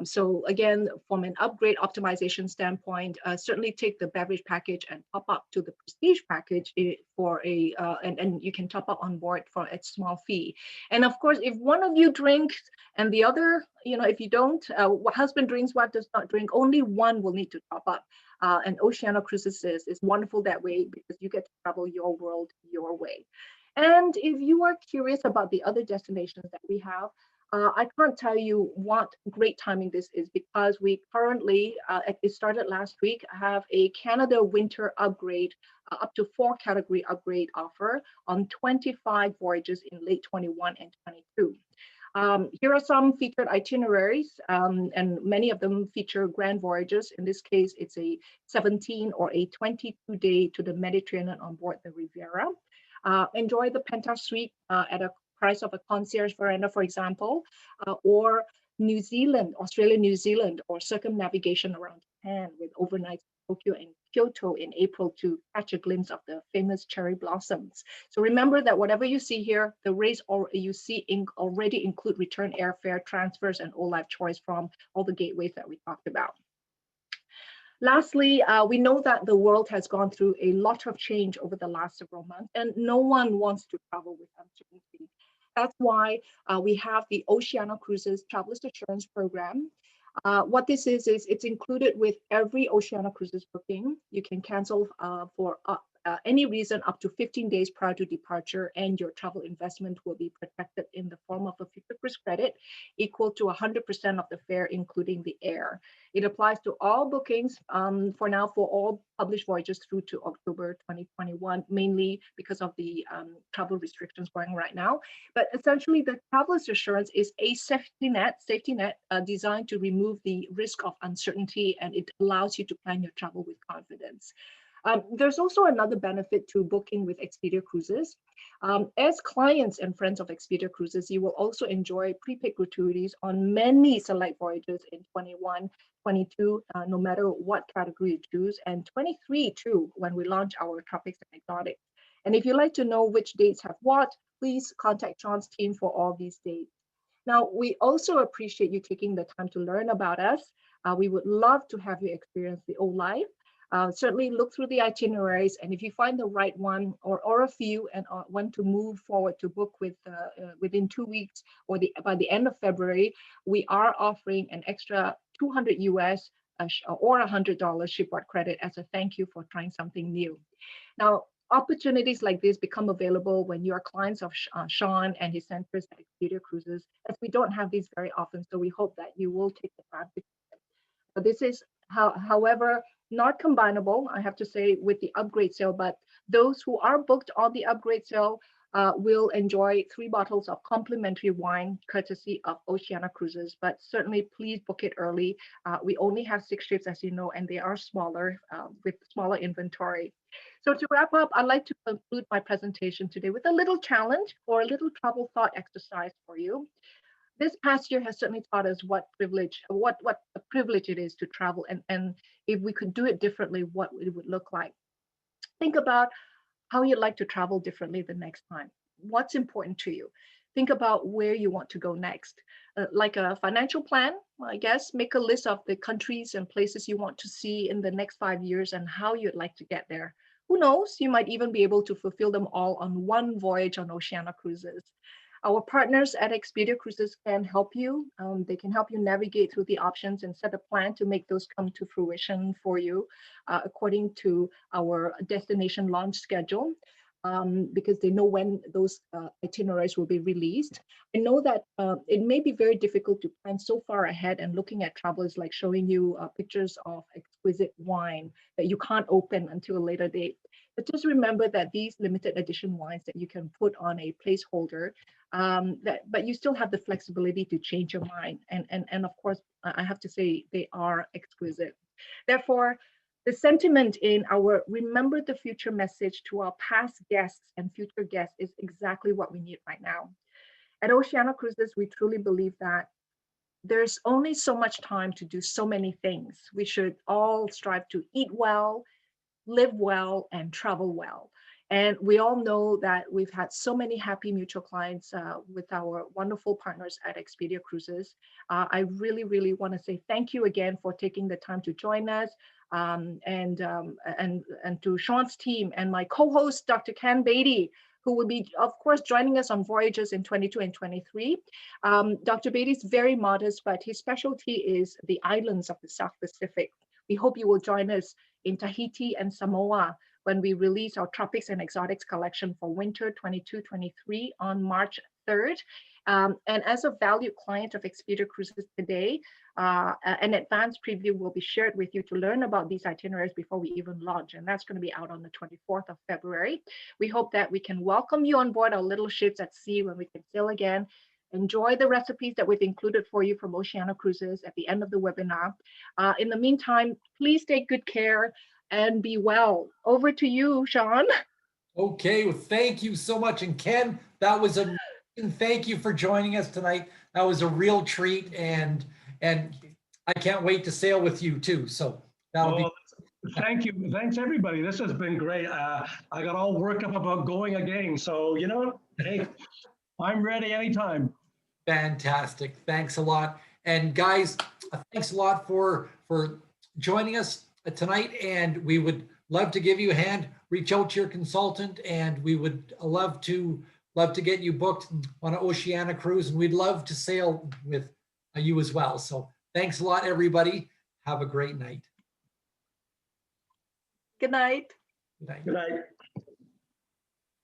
So again, from an upgrade optimization standpoint, certainly take the beverage package and top up to the prestige package for a, and you can top up on board for a small fee. And of course, if one of you drinks and the other, if you don't, husband drinks, wife does not drink, only one will need to top up. And Oceania Cruises is wonderful that way because you get to travel your world your way. And if you are curious about the other destinations that we have, I can't tell you what great timing this is, because we currently, it started last week, have a Canada winter upgrade, up to 4 category upgrade offer on 25 voyages in late 21 and 22. Here are some featured itineraries, and many of them feature grand voyages. In this case, it's a 17 or a 22-day to the Mediterranean on board the Riviera. Enjoy the Penthouse Suite at a price of a concierge veranda, for example, or New Zealand, Australia, New Zealand, or circumnavigation around Japan with overnights in Tokyo and Kyoto in April to catch a glimpse of the famous cherry blossoms. So remember that whatever you see here, the rates or you see already include return airfare, transfers, and All Life Choice from all the gateways that we talked about. Lastly, we know that the world has gone through a lot of change over the last several months, and no one wants to travel with uncertainty. That's why we have the Oceania Cruises Travelers Assurance Program. What this is it's included with every Oceania Cruises booking. You can cancel for any reason up to 15 days prior to departure, and your travel investment will be protected in the form of a future cruise credit equal to 100% of the fare, including the air. It applies to all bookings for now for all published voyages through to October 2021, mainly because of the travel restrictions going right now. But essentially, the traveler's assurance is a safety net designed to remove the risk of uncertainty, and it allows you to plan your travel with confidence. There's also another benefit to booking with Expedia Cruises. As clients and friends of Expedia Cruises, you will also enjoy prepaid gratuities on many select voyages in 21, 22, no matter what category you choose, and 23 too, when we launch our Tropics and Exotics. And if you'd like to know which dates have what, please contact Sean's team for all these dates. Now, we also appreciate you taking the time to learn about us. We would love to have you experience the O Life. Certainly look through the itineraries, and if you find the right one or a few and want to move forward to book with within 2 weeks or by the end of February, we are offering an extra $200 US or $100 shipboard credit as a thank you for trying something new. Now, opportunities like this become available when you are clients of Sean and his centers at Expedia Cruises, as we don't have these very often, so we hope that you will take advantage of them. But this is, however, not combinable, I have to say, with the upgrade sale, but those who are booked on the upgrade sale will enjoy 3 bottles of complimentary wine courtesy of Oceania Cruises, but certainly please book it early. We only have 6 ships, as you know, and they are smaller with smaller inventory. So to wrap up, I'd like to conclude my presentation today with a little challenge or a little travel thought exercise for you. This past year has certainly taught us what a privilege it is to travel, and if we could do it differently, what it would look like. Think about how you'd like to travel differently the next time. What's important to you? Think about where you want to go next. Like a financial plan, I guess, make a list of the countries and places you want to see in the next 5 years and how you'd like to get there. Who knows, you might even be able to fulfill them all on one voyage on Oceania Cruises. Our partners at Expedia Cruises can help you. They can help you navigate through the options and set a plan to make those come to fruition for you according to our destination launch schedule. because they know when those itineraries will be released. I know that it may be very difficult to plan so far ahead, and looking at travel is like showing you pictures of exquisite wine that you can't open until a later date. But just remember that these limited edition wines that you can put on a placeholder, but you still have the flexibility to change your mind. And of course, I have to say they are exquisite. Therefore, the sentiment in our Remember the Future message to our past guests and future guests is exactly what we need right now. At Oceania Cruises, we truly believe that there's only so much time to do so many things. We should all strive to eat well, live well, and travel well. And we all know that we've had so many happy mutual clients with our wonderful partners at Expedia Cruises. I really, really want to say thank you again for taking the time to join us. And to Sean's team and my co-host, Dr. Ken Beatty, who will be, of course, joining us on Voyages in 22 and 23. Dr. Beatty is very modest, but his specialty is the islands of the South Pacific. We hope you will join us in Tahiti and Samoa when we release our Tropics and Exotics collection for winter 22-23 on March 3rd. And as a valued client of Expedia Cruises today, an advanced preview will be shared with you to learn about these itineraries before we even launch. And that's going to be out on the 24th of February. We hope that we can welcome you on board our little ships at sea when we can sail again. Enjoy the recipes that we've included for you from Oceania Cruises at the end of the webinar. In the meantime, please take good care and be well. Over to you, Sean. Okay, well, thank you so much. And Ken, that was amazing. Thank you for joining us tonight. That was a real treat, and I can't wait to sail with you too. So that'll be. Thank you. Thanks, everybody. This has been great. I got all worked up about going again. So, you know, hey, I'm ready anytime. Fantastic. Thanks a lot. And guys, thanks a lot for joining us tonight. And we would love to give you a hand. Reach out to your consultant, and we would love to get you booked on an Oceania cruise, and we'd love to sail with you as well. So thanks a lot, everybody. Have a great night. Good night. Good night. Good night.